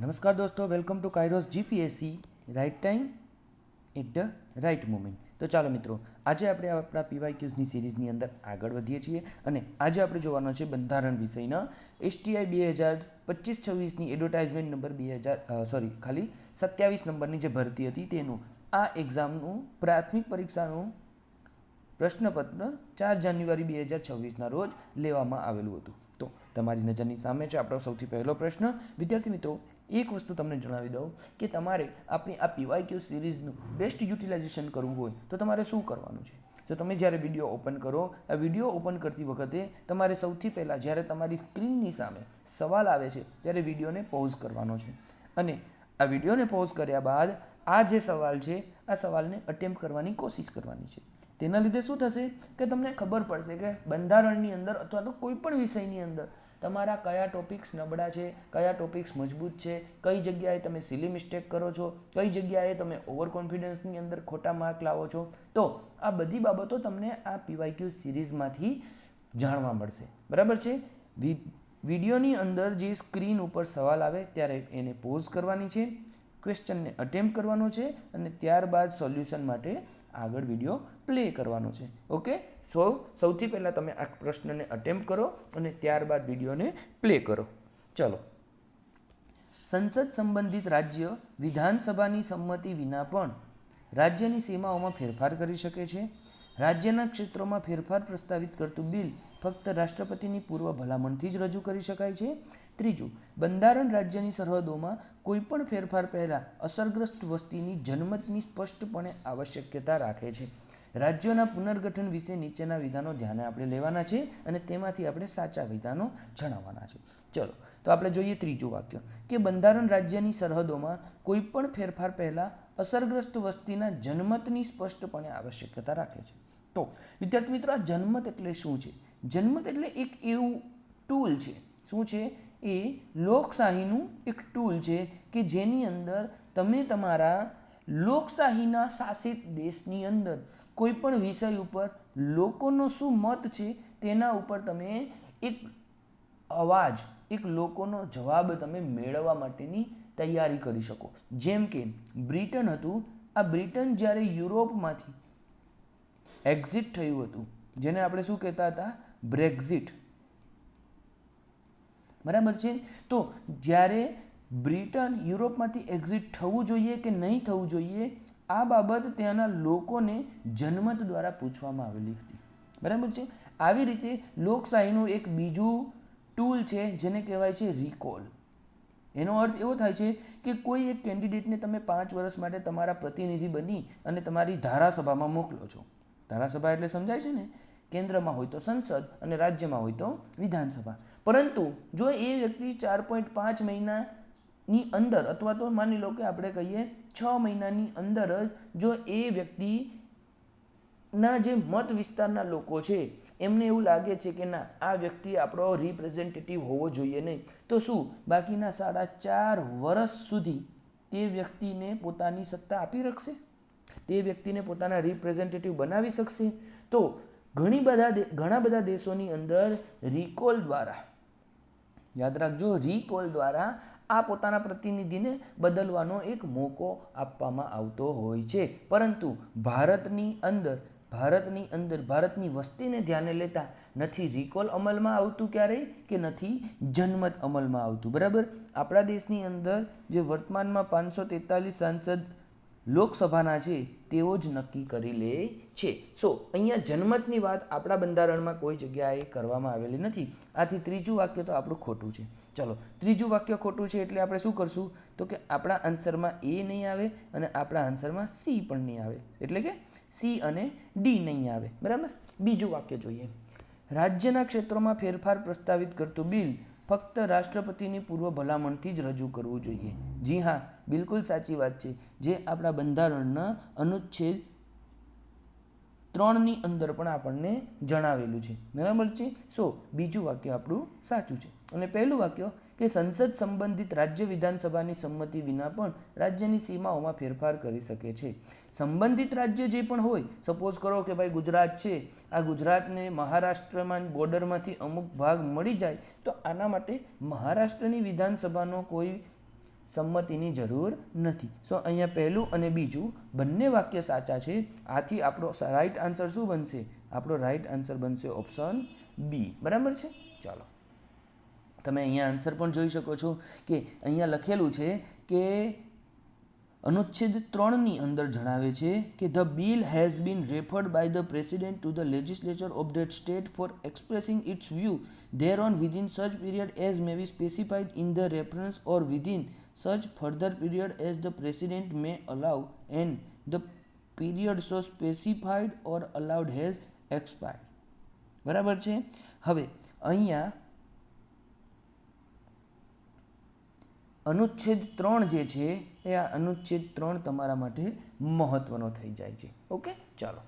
નમસ્કાર દોસ્તો, welcome to Kairos GPSC right time at the right moment. તો ચાલો મિત્રો, આજે આપણે આપણા પીવાયક્યુઝની સિરીઝની અંદર આગળ વધીએ છીએ અને આજે આપણે જોવાનો છે બંધારણ વિષયના એસટીઆઈ 2025-26ની એડવર્ટાઇઝમેન્ટ નંબર 27 નંબરની જે ભરતી હતી તેનું આ એક્ઝામનું પ્રાથમિક પરીક્ષાનું પ્રશ્નપત્ર 4 જાન્યુઆરી 2026ના રોજ લેવામાં આવેલું હતું. તો તમારી નજરની સામે છે આપણો સૌથી પહેલો પ્રશ્ન. વિદ્યાર્થી મિત્રો, એક વસ્તુ તમને જણાવી દઉં કે તમારે આપણી આ પીવાયક્યુ સિરીઝનું બેસ્ટ યુટિલાઇઝેશન કરવું હોય તો તમારે શું કરવાનું છે. જો તમે જ્યારે વિડીયો ઓપન કરો, આ વિડીયો ઓપન કરતી વખતે તમારે સૌથી પહેલાં જ્યારે તમારી સ્ક્રીનની સામે સવાલ આવે છે ત્યારે વિડીયોને પોઝ કરવાનો છે અને આ વિડીયોને પોઝ કર્યા બાદ આ જે સવાલ છે આ સવાલને અટેમ્પ્ટ કરવાની કોશિશ કરવાની છે. તેના લીધે શું થશે કે તમને ખબર પડશે કે બંધારણની અંદર અથવા તો કોઈ પણ વિષયની અંદર તમારા કયા ટોપિક્સ નબળા છે, કયા ટોપિક્સ મજબૂત છે, કઈ જગ્યાએ તમે સિલી મિસ્ટેક કરો છો, કઈ જગ્યાએ તમે ઓવર કોન્ફિડન્સની અંદર ખોટા માર્ક લાવો છો. તો આ બધી બાબતો તમને આ પીવાયક્યુ સિરીઝમાંથી જાણવા મળશે. બરાબર છે. વિડીયોની અંદર જે સ્ક્રીન ઉપર સવાલ આવે ત્યારે એને પોઝ કરવાની છે, ક્વેશ્ચનને અટેમ્પ્ટ કરવાનો છે અને ત્યારબાદ સોલ્યુશન માટે આગળ વિડીયો પ્લે કરવાનો છે. ઓકે, સૌથી પહેલાં તમે આ પ્રશ્નને અટેમ્પ્ટ કરો અને ત્યારબાદ વિડીયોને પ્લે કરો. ચલો. સંસદ સંબંધિત રાજ્ય વિધાનસભાની સંમતિ વિના પણ રાજ્યની સીમાઓમાં ફેરફાર કરી શકે છે. રાજ્યના ક્ષેત્રોમાં ફેરફાર પ્રસ્તાવિત કરતું બિલ ફક્ત રાષ્ટ્રપતિની પૂર્વ ભલામણથી જ રજૂ કરી શકાય છે. ત્રીજું, બંધારણ રાજ્યની સરહદોમાં કોઈપણ ફેરફાર પહેલાં અસરગ્રસ્ત વસ્તીની જનમતની સ્પષ્ટપણે આવશ્યકતા રાખે છે. રાજ્યોના પુનર્ગઠન વિશે નીચેના વિધાનો ધ્યાને આપણે લેવાના છે અને તેમાંથી આપણે સાચા વિધાનો જણાવવાના છે. ચલો, તો આપણે જોઈએ ત્રીજું વાક્ય કે બંધારણ રાજ્યની સરહદોમાં કોઈપણ ફેરફાર પહેલાં અસરગ્રસ્ત વસ્તીના જનમતની સ્પષ્ટપણે આવશ્યકતા રાખે છે. તો વિદ્યાર્થી મિત્રો, આ જનમત એટલે શું છે? જનમત એટલે એક એવું ટૂલ છે. શું છે? એ લોકશાહીનું એક ટૂલ છે કે જેની અંદર તમે તમારા લોકશાહીના શાસિત દેશની અંદર કોઈ પણ વિષય ઉપર લોકોનો શું મત છે તેના ઉપર તમે એક અવાજ, એક લોકોનો જવાબ તમે મેળવવા માટેની તૈયારી કરી શકો. જેમ કે બ્રિટન હતું. આ બ્રિટન જ્યારે યુરોપમાંથી એક્ઝિટ થયું હતું, જેને આપણે શું કહેતા હતા? બ્રેક્ઝિટ. બરાબર છે. તો જ્યારે બ્રિટન યુરોપમાંથી એક્ઝિટ થવું જોઈએ કે નહીં થવું જોઈએ, આ બાબત ત્યાંના લોકોને જનમત દ્વારા પૂછવામાં આવેલી હતી. બરાબર છે. આવી રીતે લોકશાહીનું એક બીજું ટૂલ છે જેને કહેવાય છે રિકોલ. એનો અર્થ એવો થાય છે કે કોઈ એક કેન્ડિડેટને તમે 5 વર્ષ માટે તમારા પ્રતિનિધિ બની અને તમારી ધારાસભામાં મોકલો છો. ધારાસભા એટલે સમજાય છે ને? કેન્દ્રમાં હોય તો સંસદ અને રાજ્યમાં હોય તો વિધાનસભા. પરંતુ જો એ વ્યક્તિ 4.5 મહિનાની અંદર અથવા તો માની લો કે આપણે કહીએ 6 મહિનાની અંદર જ જો એ વ્યક્તિના જે મત વિસ્તારના લોકો છે એમને એવું લાગે છે કે ના, આ વ્યક્તિ આપણો રિપ્રેઝેન્ટેટિવ હોવો જોઈએ નહીં, તો શું બાકીના 4.5 વર્ષ સુધી તે વ્યક્તિને પોતાની સત્તા આપી રાખશે? તે વ્યક્તિને પોતાના રિપ્રેઝેન્ટેટિવ બનાવી શકશે? તો ઘણા બધા દેશોની અંદર રિકોલ દ્વારા, યાદ રાખજો, રિકોલ દ્વારા આ પોતાના પ્રતિનિધિને બદલવાનો એક મોકો આપવામાં આવતો હોય છે. પરંતુ ભારતની અંદર ભારતની વસ્તીને ધ્યાને લેતા નથી રિકોલ અમલમાં આવતું ક્યારેય કે નથી જનમત અમલમાં આવતું. બરાબર. આપણા દેશની અંદર જે વર્તમાનમાં 543 સાંસદ લોકસભાના છે તેઓ જ નક્કી કરી લે છે. અહીંયા જનમતની વાત આપણા બંધારણમાં કોઈ જગ્યાએ કરવામાં આવેલી નથી. આથી ત્રીજું વાક્ય તો આપણું ખોટું છે. ચલો, ત્રીજું વાક્ય ખોટું છે એટલે આપણે શું કરશું? તો કે આપણા આન્સરમાં એ નહીં આવે અને આપણા આન્સરમાં સી પણ નહીં આવે, એટલે કે સી અને ડી નહીં આવે. બરાબર. બીજું વાક્ય જોઈએ. રાજ્યના ક્ષેત્રોમાં ફેરફાર પ્રસ્તાવિત કરતું બિલ ફક્ત રાષ્ટ્રપતિની પૂર્વ ભલામણથી જ રજૂ કરવું જોઈએ. જી હા, બિલકુલ સાચી વાત છે. જે આપણા બંધારણના અનુચ્છેદ 3ની અંદર પણ આપણને જણાવેલું છે. બરાબર છે. બીજું વાક્ય આપણું સાચું છે. અને પહેલું વાક્ય કે સંસદ સંબંધિત રાજ્ય વિધાનસભાની સંમતિ વિના પણ રાજ્યની સીમાઓમાં ફેરફાર કરી શકે છે. સંબંધિત રાજ્ય જે પણ હોય, સપોઝ કરો કે ભાઈ ગુજરાત છે, આ ગુજરાતને મહારાષ્ટ્રમાં બોર્ડરમાંથી અમુક ભાગ મળી જાય તો આના માટે મહારાષ્ટ્રની વિધાનસભાનો કોઈ સંમતિની જરૂર નથી. સો અહીંયા પહેલું અને બીજું બંને વાક્ય સાચા છે. આથી આપણો રાઈટ આન્સર શું બનશે? આપણો રાઈટ આન્સર બનશે ઓપ્શન બી. બરાબર છે. ચાલો, તમે અહીંયા આન્સર પણ જોઈ શકો છો કે અહીંયા લખેલું છે કે અનુચ્છેદ 3ની અંદર જણાવે છે કે the bill has been referred by the president to the legislature of that state for expressing its view thereon within such period as may be specified in the reference or within such further period as the president may allow and the period so specified or allowed has expired. બરાબર છે. હવે અહીંયા અનુચ્છેદ 3 જે છે એ આ અનુચ્છેદ 3 તમારા માટે મહત્વનો થઈ જાય છે. ઓકે, ચાલો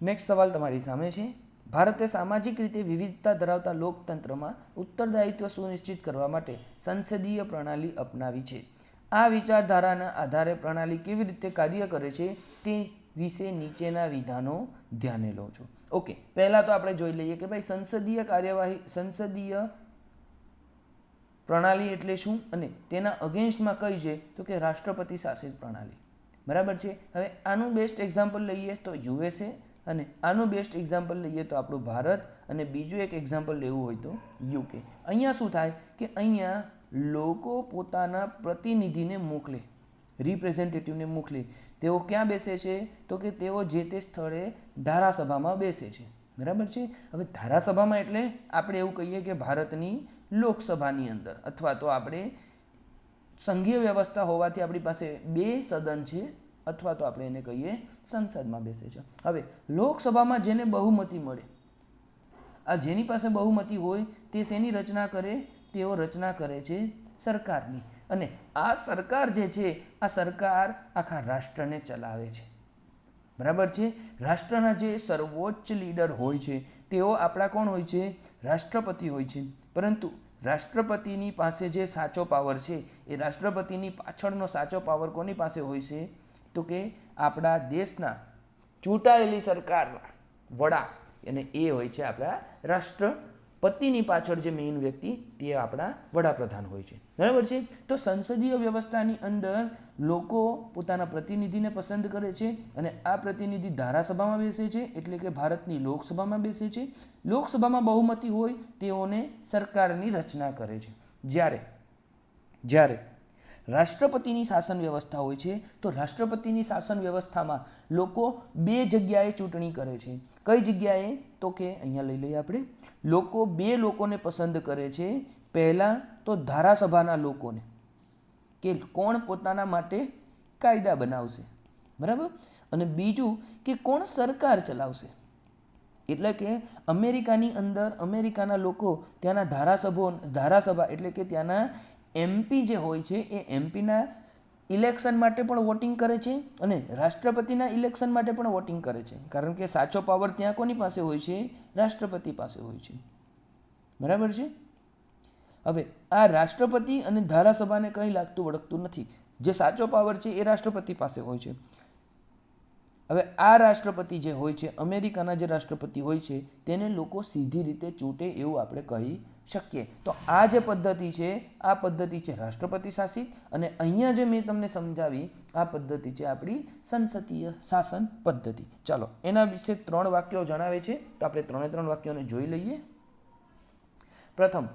નેક્સ્ટ સવાલ તમારી સામે છે. ભારતે સામાજિક રીતે વિવિધતા ધરાવતા લોકતંત્રમાં ઉત્તરદાયિત્વ સુનિશ્ચિત કરવા માટે સંસદીય પ્રણાલી અપનાવી છે. આ વિચારધારાના આધારે પ્રણાલી કેવી રીતે કાર્ય કરે છે તે વિશે નીચેના વિધાનો ધ્યાને લો છો. ઓકે, પહેલાં તો આપણે જોઈ લઈએ કે ભાઈ સંસદીય પ્રણાલી એટલે શું અને તેના અગેન્સ્ટમાં કઈ છે તો કે રાષ્ટ્રપતિ શાસિત પ્રણાલી. બરાબર છે. હવે આનું બેસ્ટ એક્ઝામ્પલ લઈએ તો યુએસએ અને આનું બેસ્ટ એક્ઝામ્પલ લઈએ તો આપણું ભારત અને બીજું એક એક્ઝામ્પલ લેવું હોય તો યુકે. અહીંયા શું થાય કે અહીંયા લોકો પોતાના પ્રતિનિધિને મોકલે, રિપ્રેઝેન્ટેટિવને મોકલે. તેઓ ક્યાં બેસે છે તો કે તેઓ જે તે સ્થળે ધારાસભામાં બેસે છે. બરાબર છે. હવે ધારાસભામાં એટલે આપણે એવું કહીએ કે ભારતની લોકસભાની અંદર, અથવા તો આપણે સંઘીય વ્યવસ્થા હોવાથી આપણી પાસે 2 સદન છે, અથવા તો આપણે એને કહીએ સંસદમાં બેસે છે. હવે લોકસભામાં જેને બહુમતી મળે, આ જેની પાસે બહુમતી હોય તે શેની રચના કરે? તેઓ રચના કરે છે સરકારની. અને આ સરકાર જે છે આ સરકાર આખા રાષ્ટ્રને ચલાવે છે. બરાબર છે. રાષ્ટ્રના જે સર્વોચ્ચ લીડર હોય છે તેઓ આપણા કોણ હોય છે? રાષ્ટ્રપતિ હોય છે. પરંતુ રાષ્ટ્રપતિની પાસે જે સાચો પાવર છે એ રાષ્ટ્રપતિની પાછળનો સાચો પાવર કોની પાસે હોય છે તો કે આપણા દેશના ચૂંટાયેલી સરકારના વડા, અને એ હોય છે આપણા રાષ્ટ્રપતિની પાછળ જે મેઇન વ્યક્તિ તે આપણા વડાપ્રધાન હોય છે. બરાબર છે. તો સંસદીય વ્યવસ્થાની અંદર લોકો પોતાના પ્રતિનિધિને પસંદ કરે છે અને આ પ્રતિનિધિ ધારાસભામાં બેસે છે, એટલે કે ભારતની લોકસભામાં બેસે છે. લોકસભામાં બહુમતી હોય તેઓને સરકારની રચના કરે છે. જ્યારે રાષ્ટ્રપતિની શાસન વ્યવસ્થા હોય છે તો રાષ્ટ્રપતિની શાસન વ્યવસ્થામાં લોકો 2 જગ્યાએ ચૂંટણી કરે છે. કઈ જગ્યાએ તો કે અહીંયા લઈ લઈએ આપણે, લોકો 2 લોકોને પસંદ કરે છે. પહેલાં તો ધારાસભાના લોકોને, કે કોણ પોતાના માટે કાયદા બનાવશે. બરાબર. અને બીજું કે કોણ સરકાર ચલાવશે. એટલે કે અમેરિકાની અંદર અમેરિકાના લોકો ત્યાંના ધારાસભા એટલે કે ત્યાંના એમપી જે હોય છે એ એમપીના ઇલેક્શન માટે પણ વોટિંગ કરે છે અને રાષ્ટ્રપતિના ઇલેક્શન માટે પણ વોટિંગ કરે છે. કારણ કે સાચો પાવર ત્યાં કોની પાસે હોય છે? રાષ્ટ્રપતિ પાસે હોય છે. બરાબર છે. હવે આ રાષ્ટ્રપતિ અને ધારાસભાને કંઈ લાગતું વળગતું નથી. જે સાચો પાવર છે એ રાષ્ટ્રપતિ પાસે હોય છે. હવે આ રાષ્ટ્રપતિ જે હોય છે, અમેરિકાના જે રાષ્ટ્રપતિ હોય છે, તેને લોકો સીધી રીતે ચૂંટે એવું આપણે કહી શકીએ. તો આ જે પદ્ધતિ છે આ પદ્ધતિ છે રાષ્ટ્રપતિ શાસિત, અને અહીંયા જે મેં તમને સમજાવી આ પદ્ધતિ છે આપણી સંસદીય શાસન પદ્ધતિ. ચાલો એના વિશે 3 વાક્યો જણાવે છે તો આપણે 3 વાક્યોને જોઈ લઈએ. પ્રથમ,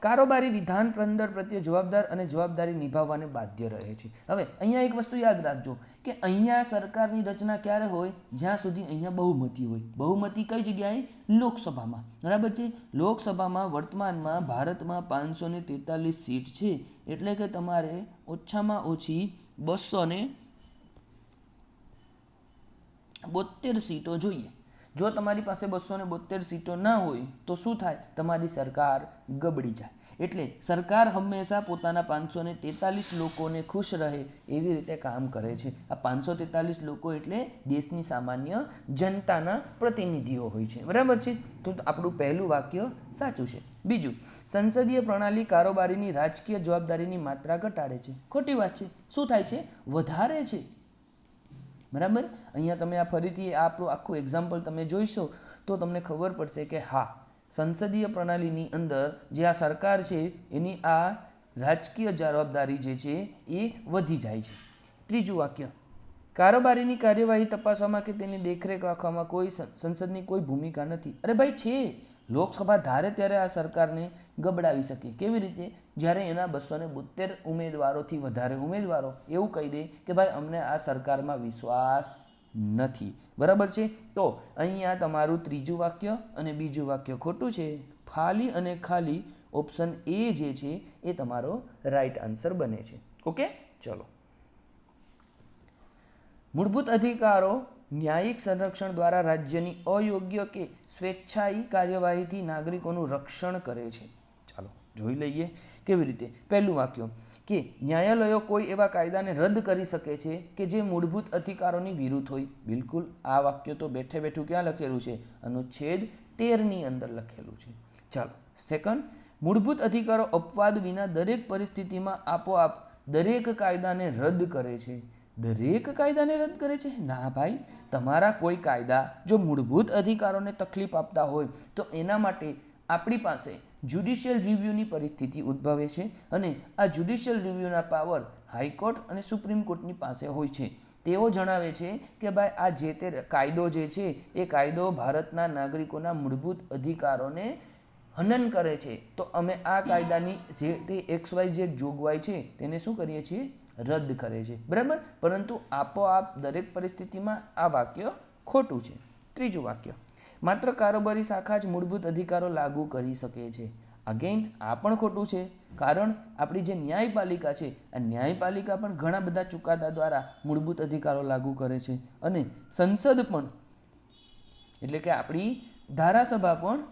કારોબારી વિધાન પ્રંદર પ્રત્યે જવાબદાર અને જવાબદારી નિભાવવાને બાધ્ય રહે છે. હવે અહીંયા એક વસ્તુ યાદ રાખજો કે અહીંયા સરકારની રચના ક્યારે હોય? જ્યાં સુધી અહીંયા બહુમતી હોય. બહુમતી કઈ જગ્યાએ? લોકસભામાં. બરાબર છે. લોકસભામાં વર્તમાનમાં ભારતમાં 543 સીટ છે, એટલે કે તમારે ઓછામાં ઓછી 272 સીટો જોઈએ. જો તમારી પાસે 272 સીટો ના હોય તો શું થાય? તમારી સરકાર ગબડી જાય. એટલે સરકાર હંમેશા પોતાના 543 લોકોને ખુશ રહે એવી રીતે કામ કરે છે. આ 543 લોકો એટલે દેશની સામાન્ય જનતાના પ્રતિનિધિઓ હોય છે. બરાબર છે. તો આપણું પહેલું વાક્ય સાચું છે. બીજું, સંસદીય પ્રણાલી કારોબારીની રાજકીય જવાબદારીની માત્રા ઘટાડે છે. ખોટી વાત છે. શું થાય છે? વધારે છે. બરાબર. અહીંયા તમે આ ફરીથી આપણું આખું એક્ઝામ્પલ તમે જોઈશો તો તમને ખબર પડશે કે હા, સંસદીય પ્રણાલીની અંદર જે આ સરકાર છે એની આ રાજકીય જવાબદારી જે છે એ વધી જાય છે. ત્રીજું વાક્ય, કારોબારીની કાર્યવાહી તપાસવામાં કે તેની દેખરેખ રાખવામાં કોઈ સંસદની કોઈ ભૂમિકા નથી. અરે ભાઈ છે, લોકસભા ધારે ત્યારે આ સરકારને ગબડાવી શકે. કેવી રીતે? જ્યારે એના 272 ઉમેદવારોથી વધારે ઉમેદવારો એવું કહી દે કે ભાઈ અમને આ સરકારમાં વિશ્વાસ નથી. બરાબર છે. તો અહીંયા તમારું ત્રીજું વાક્ય અને બીજું વાક્ય ખોટું છે. ખાલી અને ખાલી ઓપ્શન એ જે છે એ તમારો રાઈટ આન્સર બને છે. ઓકે, ચલો. મૂળભૂત અધિકારો ન્યાયિક સંરક્ષણ દ્વારા રાજ્યની અયોગ્ય કે સ્વેચ્છાયી કાર્યવાહીથી નાગરિકોનું રક્ષણ કરે છે. ચાલો જોઈ લઈએ કેવી રીતે. પહેલું વાક્ય કે ન્યાયાલયો કોઈ એવા કાયદાને રદ કરી શકે છે કે જે મૂળભૂત અધિકારોની વિરુદ્ધ હોય. બિલકુલ આ વાક્ય તો બેઠે બેઠું ક્યાં લખેલું છે? અનુચ્છેદ 13ની અંદર લખેલું છે. ચાલો. સેકન્ડ, મૂળભૂત અધિકારો અપવાદ વિના દરેક પરિસ્થિતિમાં આપોઆપ દરેક કાયદાને રદ કરે છે. દરેક કાયદાને રદ કરે છે? ના ભાઈ, તમારા કોઈ કાયદા જો મૂળભૂત અધિકારોને તકલીફ આપતા હોય તો એના માટે આપણી પાસે જ્યુડિશિયલ રિવ્યૂની પરિસ્થિતિ ઉદ્ભવે છે અને આ જ્યુડિશિયલ રિવ્યૂના પાવર હાઈકોર્ટ અને સુપ્રીમ કોર્ટની પાસે હોય છે. તેઓ જણાવે છે કે ભાઈ આ જે તે કાયદો જે છે એ કાયદો ભારતના નાગરિકોના મૂળભૂત અધિકારોને હનન કરે છે, તો અમે આ કાયદાની જે તે XYZ જોગવાઈ છે તેને શું કરીએ છીએ? રદ કરે છે. બરાબર. પરંતુ આપોઆપ દરેક પરિસ્થિતિમાં આ વાક્ય ખોટું છે. ત્રીજું વાક્ય, માત્ર કારોબારી શાખા જ મૂળભૂત અધિકારો લાગુ કરી શકે છે. અગેઇન આ પણ ખોટું છે, કારણ આપણી જે ન્યાયપાલિકા છે આ ન્યાયપાલિકા પણ ઘણા બધા ચુકાદા દ્વારા મૂળભૂત અધિકારો લાગુ કરે છે અને સંસદ પણ એટલે કે આપણી ધારાસભા પણ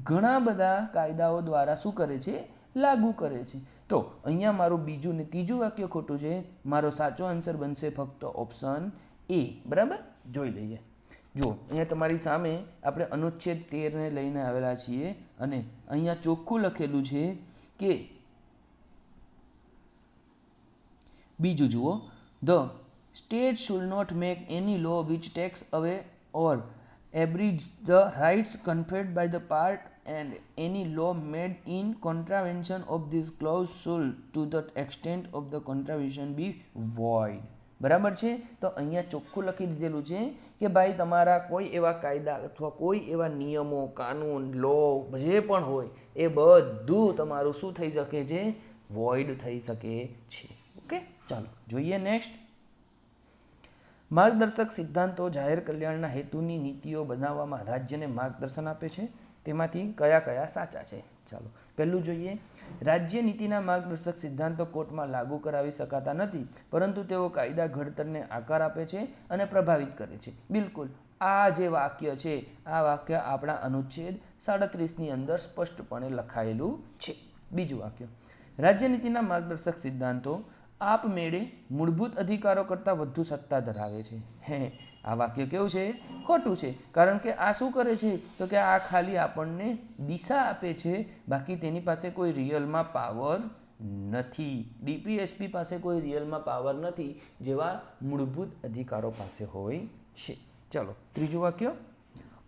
ઘણા બધા કાયદાઓ દ્વારા શું કરે છે? લાગુ કરે છે. તો અહીંયા મારું બીજું ને ત્રીજું વાક્ય ખોટું છે. મારો સાચો આન્સર બનશે ફક્ત ઓપ્શન એ. બરાબર. જોઈ લઈએ. જો અહીંયા તમારી સામે આપણે અનુચ્છેદ 13ને લઈને આવેલા છીએ અને અહીંયા ચોખ્ખું લખેલું છે કે બીજું જુઓ, the state should not make any law which take away or abridges the rights conferred by the part and any law made in contravention of this clause should to the extent of the contravention be void. બરાબર છે. તો અહીંયા ચોખ્ખું લખી દીધેલું છે કે ભાઈ તમારા કોઈ એવા કાયદા અથવા કોઈ એવા નિયમો, કાનૂન, લો જે પણ હોય એ બધું તમારું શું થઈ શકે છે? વોઇડ થઈ શકે છે. ઓકે, ચાલો જોઈએ નેક્સ્ટ. માર્ગદર્શક સિદ્ધાંતો જાહેર કલ્યાણના હેતુની નીતિઓ બનાવવામાં રાજ્યને માર્ગદર્શન આપે છે. તેમાંથી કયા કયા સાચા છે? ચાલો પહેલું જોઈએ. રાજ્ય નીતિના માર્ગદર્શક સિદ્ધાંતો કોર્ટમાં લાગુ કરાવી શકાતા નથી, પરંતુ તેઓ કાયદા ઘડતરને આકાર આપે છે અને પ્રભાવિત કરે છે. બિલકુલ આ જે વાક્ય છે આ વાક્ય આપણા અનુચ્છેદ 37ની અંદર સ્પષ્ટપણે લખાયેલું છે. બીજું વાક્ય, રાજ્ય નીતિના માર્ગદર્શક સિદ્ધાંતો આપમેળે મૂળભૂત અધિકારો કરતાં વધુ સત્તા ધરાવે છે. આ વાક્ય કેવું છે? ખોટું છે. કારણ કે આ શું કરે છે? તો કે આ ખાલી આપણને દિશા આપે છે, બાકી તેની પાસે કોઈ રિયલમાં પાવર નથી. DPSP પાસે કોઈ રિયલમાં પાવર નથી જેવા મૂળભૂત અધિકારો પાસે હોય છે. ચાલો ત્રીજું વાક્ય,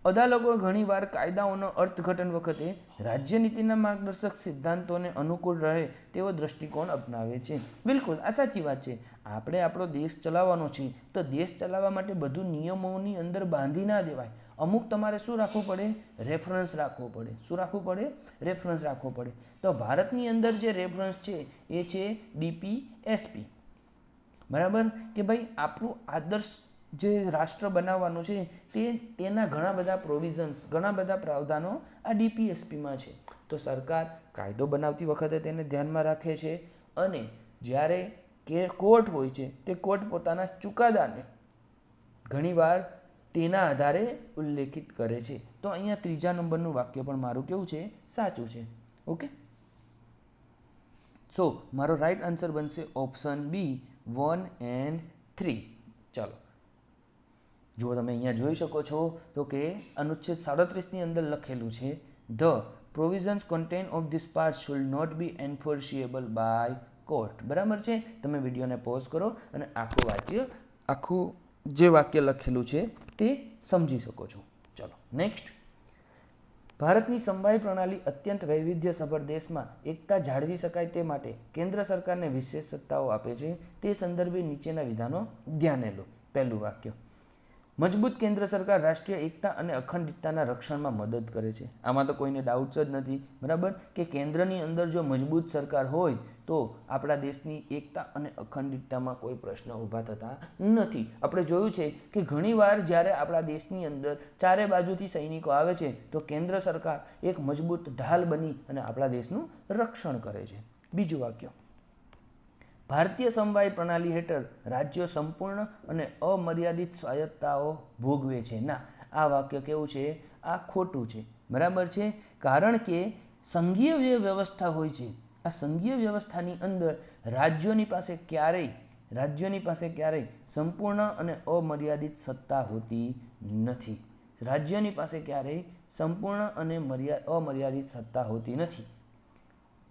અદાલતો ઘણીવાર કાયદાઓનો અર્થઘટન વખતે રાજ્ય નીતિના માર્ગદર્શક સિદ્ધાંતોને અનુકૂળ રહે તેવો દ્રષ્ટિકોણ અપનાવે છે. બિલકુલ આ સાચી વાત છે. આપણે આપણો દેશ ચલાવવાનો છે તો દેશ ચલાવવા માટે બધું નિયમોની અંદર બાંધી ના દેવાય. અમુક તમારે શું રાખવું પડે? રેફરન્સ રાખવો પડે. શું રાખવું પડે? રેફરન્સ રાખવો પડે. તો ભારતની અંદર જે રેફરન્સ છે એ છે DPSP. બરાબર કે ભાઈ આપણું આદર્શ જે રાષ્ટ્ર બનાવવાનું છે તેના ઘણા બધા પ્રોવિઝન્સ, ઘણા બધા પ્રાવધાનો આ DPSPમાં છે. તો સરકાર કાયદો બનાવતી વખતે તેને ધ્યાનમાં રાખે છે અને જ્યારે કે કોર્ટ હોય છે તે કોર્ટ પોતાના ચુકાદાને ઘણીવાર તેના આધારે ઉલ્લેખિત કરે છે. તો અહીંયા ત્રીજા નંબરનું વાક્ય પણ મારું કેવું છે? સાચું છે. ઓકે, સો મારો રાઈટ આન્સર બનશે ઓપ્શન બી 1 and 3. ચાલો જો તમે અહીંયા જોઈ શકો છો તો કે અનુચ્છેદ 37ની અંદર લખેલું છે the provisions contain of this part should not be enforceable by court. બરાબર છે. તમે વિડીયોને પોઝ કરો અને આખું જે વાક્ય લખેલું છે તે સમજી શકો છો. ચલો નેક્સ્ટ. ભારતની સમવાય પ્રણાલી અત્યંત વૈવિધ્યસભર દેશમાં એકતા જાળવી શકાય તે માટે કેન્દ્ર સરકારને વિશેષ સત્તાઓ આપે છે. તે સંદર્ભે નીચેના વિધાનો ધ્યાને લો. પહેલું વાક્ય, મજબૂત કેન્દ્ર સરકાર રાષ્ટ્રીય એકતા અને અખંડિતતાના રક્ષણમાં મદદ કરે છે. આમાં તો કોઈને ડાઉટ્સ જ નથી, બરાબર, કે કેન્દ્રની અંદર જો મજબૂત સરકાર હોય તો આપણા દેશની એકતા અને અખંડિતતામાં કોઈ પ્રશ્ન ઊભા થતા નથી. આપણે જોયું છે કે ઘણીવાર જ્યારે આપણા દેશની અંદર ચારે બાજુથી સૈનિકો આવે છે તો કેન્દ્ર સરકાર એક મજબૂત ઢાલ બની અને આપણા દેશનું રક્ષણ કરે છે. બીજું વાક્ય, ભારતીય સમવાય પ્રણાલી હેઠળ રાજ્યો સંપૂર્ણ અને અમર્યાદિત સ્વાયત્તાઓ ભોગવે છે. ના, આ વાક્ય કેવું છે? આ ખોટું છે, બરાબર છે. કારણ કે સંઘીય જે વ્યવસ્થા હોય છે, આ સંઘીય વ્યવસ્થાની અંદર રાજ્યોની પાસે ક્યારેય સંપૂર્ણ અને અમર્યાદિત સત્તા હોતી નથી. રાજ્યોની પાસે ક્યારેય સંપૂર્ણ અને અમર્યાદિત સત્તા હોતી નથી,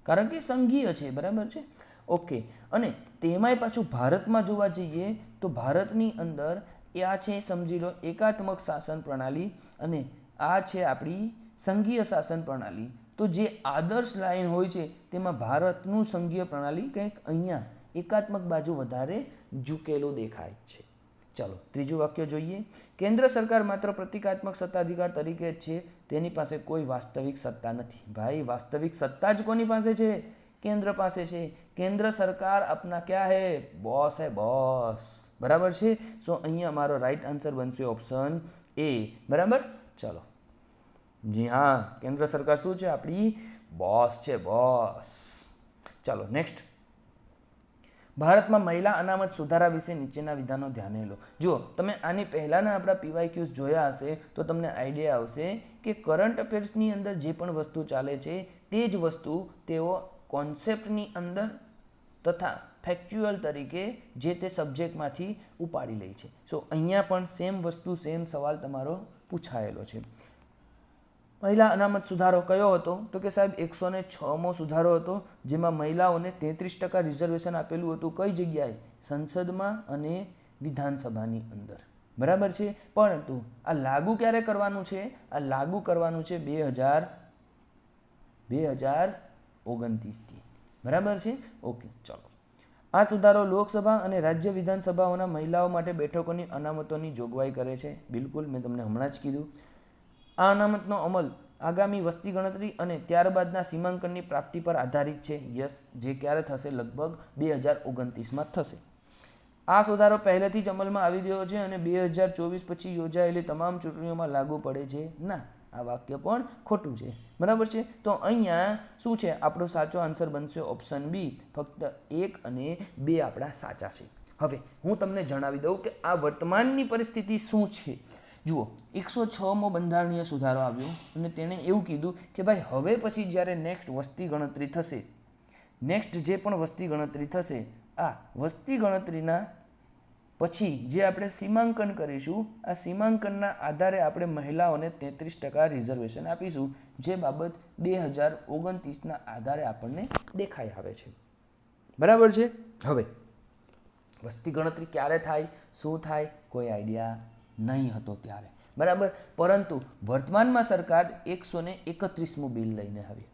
કારણ કે સંઘીય છે, બરાબર છે. ઓકે, અને તેમાંય પાછું ભારતમાં જોવા જઈએ તો ભારતની અંદર આ છે, સમજી લો, એકાત્મક શાસન પ્રણાલી અને આ છે આપણી સંઘીય શાસન પ્રણાલી. તો જે આદર્શ લાઈન હોય છે તેમાં ભારતનું સંઘીય પ્રણાલી કંઈક અહીંયા એકાત્મક બાજુ વધારે ઝૂકેલું દેખાય છે. ચલો ત્રીજું વાક્ય જોઈએ. કેન્દ્ર સરકાર માત્ર પ્રતિકાત્મક સત્તાધિકાર તરીકે જ છે, તેની પાસે કોઈ વાસ્તવિક સત્તા નથી. ભાઈ, વાસ્તવિક સત્તા જ કોની પાસે છે? केंद्र पास है. केंद्र सरकार अपना क्या है? बॉस है, बॉस. बराबर है. सो अहीं अमारो राइट आंसर बनशे ऑप्शन ए. बराबर. चलो जी हाँ, केंद्र सरकार शू है? अपनी बॉस है, बॉस. चलो नेक्स्ट. भारत में महिला अनामत सुधारा विषे नीचेना विधानों ध्याने लो. जो तमे आनी पहलाना आपणा पीवायक्यूज जोया हशे तो तमने आइडिया आवशे कि करंट अफेर्सनी अंदर जे पण वस्तु चाले छे ते ज वस्तु तेओ कॉन्सेप्टनी अंदर तथा फैक्च्युअल तरीके जे ते सब्जेक्टमांथी उपाड़ी ले छे. सो अहींया पण सेम वस्तु सेम सवाल तमारो पूछायेलो छे. महिला अनामत सुधारो कयो हतो? तो कि साहेब 106मो सुधारो हतो, जेमां महिलाओने 33% रिजर्वेशन आपेलुं हतुं. कई जग्याए? संसदमां अने विधानसभानी अंदर. बराबर छे. परंतु आ लागू क्यारे करवानुं छे? आ लागू करवानुं छे 2029 थी. बराबर है. ओके, चलो. आ सुधारो लोकसभा और राज्य विधानसभाओं महिलाओं माटे बेठकोनी अनामतोनी जोगवाई करे छे. बिल्कुल, मैं तमने हमणां ज कीधुं. आ अनामतनो अमल आगामी वस्ती गणतरी और त्यारबादना सीमांकननी प्राप्ति पर आधारित है. यस, जे क्यारे थशे? लगभग 2029 में थशे. आ सुधारो पहलेथी ज अमल में आवी गयो छे अने 2024 पछी योजायेली तमाम चूंटणीओं में लागू पड़े छे. ना, आ वाक्य पण खोटुं छे. बराबर है. तो अहींया शुं छे? आपणो साचो आंसर बनशे ऑप्शन बी. फक्त 1 અને 2 आपणा साचा छे. हवे हूँ तमने जणावी दऊं कि आ वर्तमाननी परिस्थिति शुं छे. जुओ, 106मो બંધારણીય सुधारो आव्यो अने तेणे एवुं कीधुं कि भाई हवे पछी ज्यारे नेक्स्ट वस्ती गणतरी थशे, नेक्स्ट जे पण वस्ती गणतरी थशे, आ वस्ती गणतरीना पछी जे आपणे सीमांकन करीशुं, आ सीमांकनना आधारे आपणे महिलाओने 33% रिजर्वेशन आपीशुं, जे बाबत 2029 आधारे आपणने देखाई आवे छे. बराबर छे. हवे वस्ती गणतरी क्यारे थाय, शुं थाय, कोई आइडिया नहीं हतो त्यारे. बराबर. परंतु वर्तमानमां सरकार 131मું बिल लईने आवी.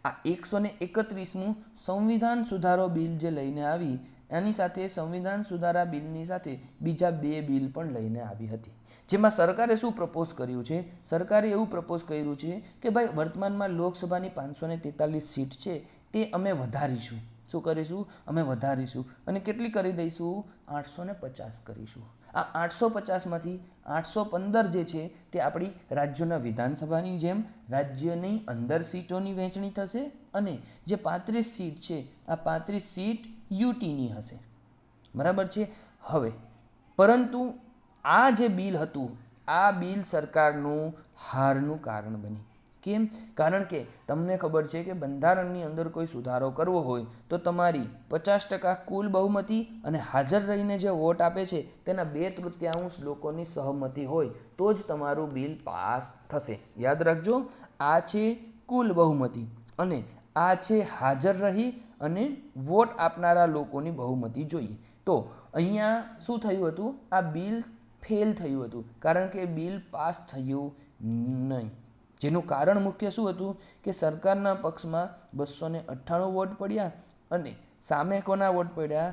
आ 131મું संविधान सुधारो बिल जे लईने आवी एनी साथे संविधान सुधारा बिलनी साथे बीजा 2 बिल पण लईने आवी हती. जेमां सरकारे शुं प्रपोज कर्युं छे? सरकारे एवुं प्रपोज कर्युं छे कि भाई वर्तमानमां लोकसभानी 543 सीट छे ते अमे वधारीशुं. शुं करीशुं? अमे वधारीशुं अने केटली करी दईशुं? 850 करीशुं. आ 850 मांथी 815 जे छे ते आपणी राज्योना विधानसभानी जेम राज्यनी अंदर सीटोनी वहेंचणी थशे अने जे 35 सीट छे आ 35 सीट यूटीनी हशे. बराबर छे. हवे परंतु आ जे बिल हतुं, आ बिल सरकारनुं हारनुं कारण बनी. केम? कारण के तमने खबर है कि बंधारणनी अंदर कोई सुधारो करवो होय तो तमारी 50% कुल बहुमती अने हाजर रहीने जे वोट आपे छे तेना 2/3 लोकोनी सहमति होय तो ज तमारुं बिल पास थशे. याद राखजो, आ छे कुल बहुमती अने आ छे हाजर रही अने वोट आपनारा लोकोनी बहुमती जोईए. तो अहींया शुं थयुं हतुं? आ बिल फेल थयुं हतुं कारण के बिल पास थयुं नहीं. જેનું કારણ મુખ્ય શું હતું કે સરકારના પક્ષમાં 298 વોટ પડ્યા અને સામે કોના વોટ પડ્યા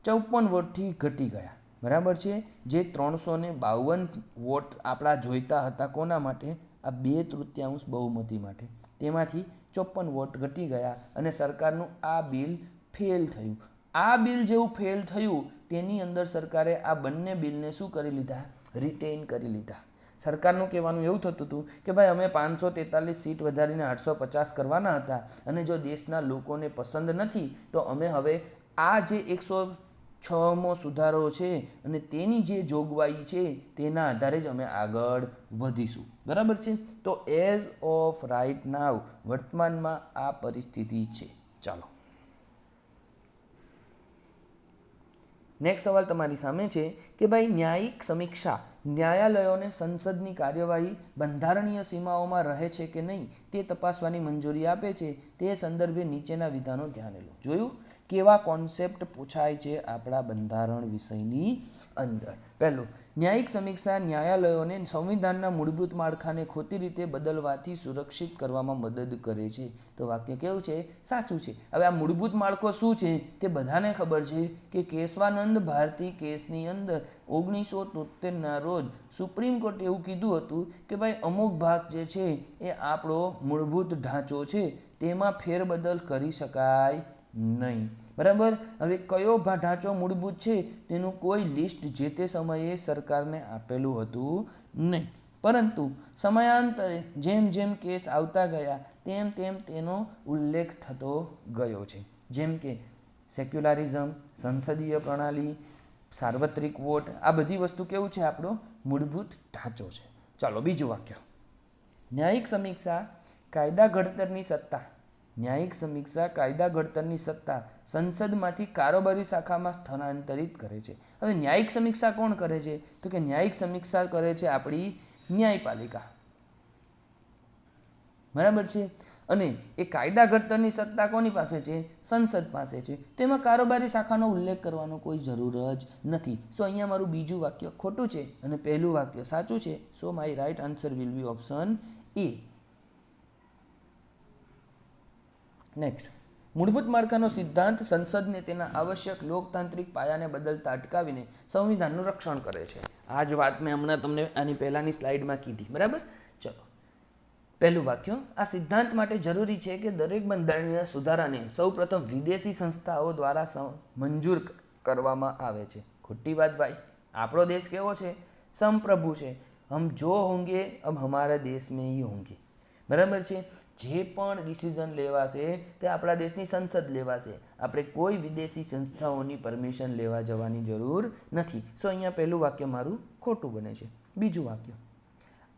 54 વોટથી ઘટી ગયા, બરાબર છે. જે 352 વોટ આપણા જોઈતા હતા કોના માટે, આ 2/3 બહુમતી માટે, તેમાંથી 54 વોટ ઘટી ગયા અને સરકારનું આ બિલ ફેલ થયું. આ બિલ જેવું ફેલ થયું તેની અંદર સરકારે આ બંને બિલને શું કરી લીધા, રિટેઇન કરી લીધા. સરકારનું કહેવાનું એવું થતું હતું કે ભાઈ અમે 543 સીટ વધારીને 850 કરવાના હતા અને જો દેશના લોકોને પસંદ નથી તો અમે હવે આ જે 106મો સુધારો છે અને તેની જે જોગવાઈ છે તેના આધારે જ અમે આગળ વધીશું, બરાબર છે. તો એઝ ઓફ રાઇટ નાવ વર્તમાનમાં આ પરિસ્થિતિ છે. ચાલો નેક્સ્ટ સવાલ તમારી સામે છે કે ભાઈ ન્યાયિક સમીક્ષા ન્યાયાલયોને સંસદની કાર્યવાહી બંધારણીય સીમાઓમાં રહે છે કે નહીં તે તપાસવાની મંજૂરી આપે છે. તે સંદર્ભે નીચેના વિધાનો ધ્યાને લો. જોયું કેવા કોન્સેપ્ટ પૂછાય છે આપણા બંધારણ વિષયની અંદર. પહેલું, ન્યાયિક સમીક્ષા ન્યાયાલયોને સંવિધાનના મૂળભૂત માળખાને ખોટી રીતે બદલવાથી સુરક્ષિત કરવામાં મદદ કરે છે. તો વાક્ય કેવું છે, સાચું છે. હવે આ મૂળભૂત માળખો શું છે તે બધાને ખબર છે કે કેશવાનંદ ભારતી કેસની અંદર 1973ના રોજ સુપ્રીમ કોર્ટે એવું કીધું હતું કે ભાઈ અમુક ભાગ જે છે એ આપણો મૂળભૂત ઢાંચો છે તેમાં ફેરબદલ કરી શકાય નહીં, બરાબર. હવે કયો ઢાંચો મૂળભૂત છે તેનું કોઈ લિસ્ટ જે તે સમયે સરકારને આપેલું હતું નહીં, પરંતુ સમયાંતરે જેમ જેમ કેસ આવતા ગયા તેમ તેમ તેનો ઉલ્લેખ થતો ગયો છે. જેમ કે સેક્યુલારિઝમ, સંસદીય પ્રણાલી, સાર્વત્રિક વોટ, આ બધી વસ્તુ કેવું છે, આપણો મૂળભૂત ઢાંચો છે. ચાલો બીજું વાક્ય, ન્યાયિક સમીક્ષા કાયદા ઘડતરની સત્તા ન્યાયિક સમીક્ષા કાયદા ઘડતરની સત્તા સંસદમાંથી કારોબારી શાખામાં સ્થાનાંતરિત કરે છે. હવે ન્યાયિક સમીક્ષા કોણ કરે છે, તો કે ન્યાયિક સમીક્ષા કરે છે આપણી ન્યાયપાલિકા, બરાબર છે. અને એ કાયદા ઘડતરની સત્તા કોની પાસે છે, સંસદ પાસે છે. તેમાં કારોબારી શાખાનો ઉલ્લેખ કરવાનો કોઈ જરૂર જ નથી. સો અહીંયા મારું બીજું વાક્ય ખોટું છે અને પહેલું વાક્ય સાચું છે. So my right answer will be option A. Next, મૂળભૂત માળખાનો સિદ્ધાંત સંસદને તેના આવશ્યક લોકતાંત્રિક પાયાને બદલતા અટકાવીને સંવિધાનનું રક્ષણ કરે છે. આ જ વાત મેં હમણાં તમને આની પહેલાંની સ્લાઇડમાં કીધી, બરાબર. ચલો પહેલું વાક્ય, આ સિદ્ધાંત માટે જરૂરી છે કે દરેક બંધારણીય સુધારાને સૌપ્રથમ વિદેશી સંસ્થાઓ દ્વારા મંજૂર કરવામાં આવે છે. ખોટી વાત ભાઈ. આપણો દેશ કેવો છે, સંપ્રભુ છે. હમ જો હોંગે અબ હમારા દેશ મેં હી હોંગે, બરાબર છે. જે પણ ડિસિઝન લેવાશે તે આપણા દેશની સંસદ લેવાશે. આપણે કોઈ વિદેશી સંસ્થાઓની પરમિશન લેવા જવાની જરૂર નથી. સો અહીંયા પહેલું વાક્ય મારું ખોટું બને છે. બીજું વાક્ય,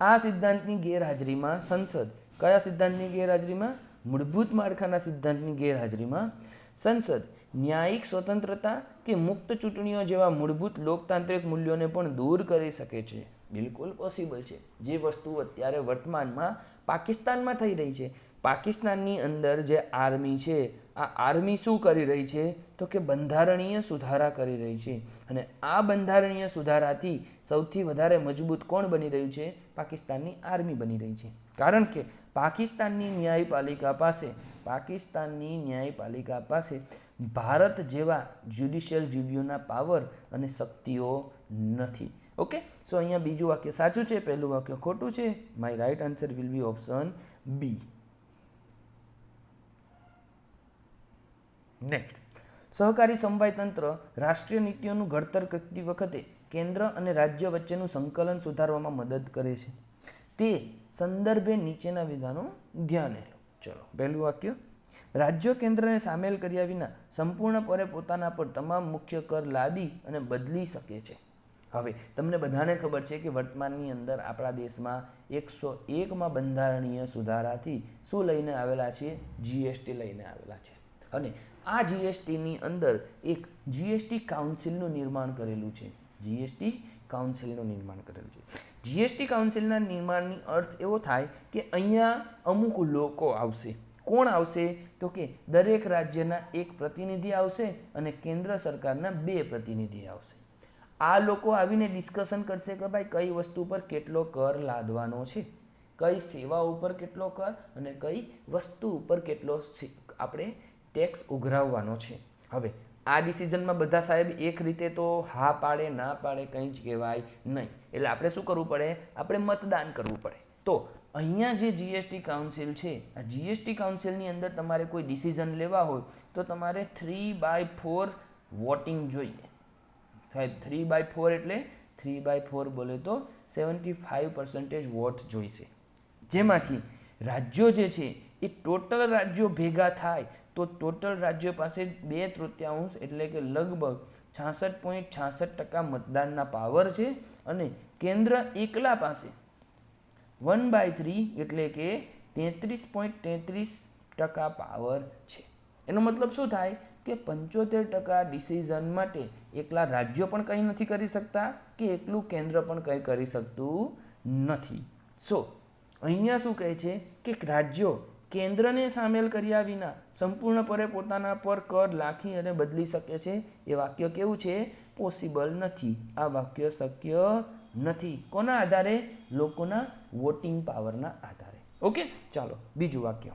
આ સિદ્ધાંતની ગેરહાજરીમાં સંસદ, કયા સિદ્ધાંતની ગેરહાજરીમાં, મૂળભૂત માળખાના સિદ્ધાંતની ગેરહાજરીમાં સંસદ ન્યાયિક સ્વતંત્રતા કે મુક્ત ચૂંટણીઓ જેવા મૂળભૂત લોકતાંત્રિક મૂલ્યોને પણ દૂર કરી શકે છે. બિલકુલ પોસિબલ છે. જે વસ્તુ અત્યારે વર્તમાનમાં પાકિસ્તાનમાં થઈ રહી છે. પાકિસ્તાનની અંદર જે આર્મી છે, આ આર્મી શું કરી રહી છે, તો કે બંધારણીય સુધારા કરી રહી છે. અને આ બંધારણીય સુધારાથી સૌથી વધારે મજબૂત કોણ બની રહ્યું છે, પાકિસ્તાનની આર્મી બની રહી છે. કારણ કે પાકિસ્તાનની ન્યાયપાલિકા પાસે ભારત જેવા જ્યુડિશિયલ રિવ્યૂના પાવર અને શક્તિઓ નથી. ઓકે, સો અહીંયા બીજું વાક્ય સાચું છે, પહેલું વાક્ય ખોટું છે. My right answer will be option B. Next, સહકારી સમવાય તંત્ર રાષ્ટ્રીય નીતિઓનું ઘડતર કરતી વખતે કેન્દ્ર અને રાજ્ય વચ્ચેનું સંકલન સુધારવામાં મદદ કરે છે. તે સંદર્ભે નીચેના વિધાનો ધ્યાને લો. ચલો પહેલું વાક્ય, રાજ્યો કેન્દ્રને સામેલ કર્યા વિના સંપૂર્ણપણે પોતાના પર તમામ મુખ્ય કર લાદી અને બદલી શકે છે. હવે તમને બધાને ખબર છે કે વર્તમાનની અંદર આપણા દેશમાં 101માં બંધારણીય સુધારાથી શું લઈને આવેલા છે, જીએસટી લઈને આવેલા છે. અને આ જીએસટીની અંદર એક જીએસટી કાઉન્સિલનું નિર્માણ કરેલું છે. જીએસટી કાઉન્સિલના નિર્માણની અર્થ એવો થાય કે અહીંયા અમુક લોકો આવશે. કોણ આવશે, તો કે દરેક રાજ્યના એક પ્રતિનિધિ આવશે અને કેન્દ્ર સરકારના 2 પ્રતિનિધિ આવશે. આ લોકો આવીને ડિસ્કશન કરશે કે ભાઈ કઈ વસ્તુ પર કેટલો કર લાદવાનો છે. કઈ સેવા ઉપર કેટલો કર અને કઈ વસ્તુ ઉપર કેટલો આપણે ટેક્સ ઉઘરાવવાનો છે. હવે આ ડિસિઝનમાં બધા સાહેબ એક રીતે તો હા પાડે ના પાડે કંઈ જ કહેવાય નહીં. એટલે આપણે શું કરવું પડે? આપણે મતદાન કરવું પડે. તો અહીંયા જે જીએસટી કાઉન્સિલ છે, આ જીએસટી કાઉન્સિલની અંદર તમારે કોઈ ડિસિઝન લેવા હોય તો તમારે 3/4 વોટિંગ જોઈએ. સાહેબ 3/4 એટલે 3/4 બોલે તો 75% વોટ જોઈશે. જેમાંથી રાજ્યો જે છે એ ટોટલ રાજ્યો ભેગા થાય તો ટોટલ રાજ્યો પાસે 2/3 એટલે કે લગભગ 66.66% મતદાનના પાવર છે અને કેન્દ્ર એકલા પાસે 1/3 એટલે કે 33.33% પાવર છે. એનો મતલબ શું થાય કે 75% ડિસિઝન માટે એકલા રાજ્યો પણ કંઈ નથી કરી શકતા કે એકલું કેન્દ્ર પણ કંઈ કરી શકતું નથી. સો અહીંયા શું કહે છે કે રાજ્યો કેન્દ્રને સામેલ કર્યા વિના સંપૂર્ણપણે પોતાના પર કર લાખી અને બદલી શકે છે. એ વાક્ય કેવું છે? પોસિબલ નથી. આ વાક્ય શક્ય નથી. કોના આધારે? લોકોના વોટિંગ પાવરના આધારે. ઓકે, ચાલો બીજું વાક્ય.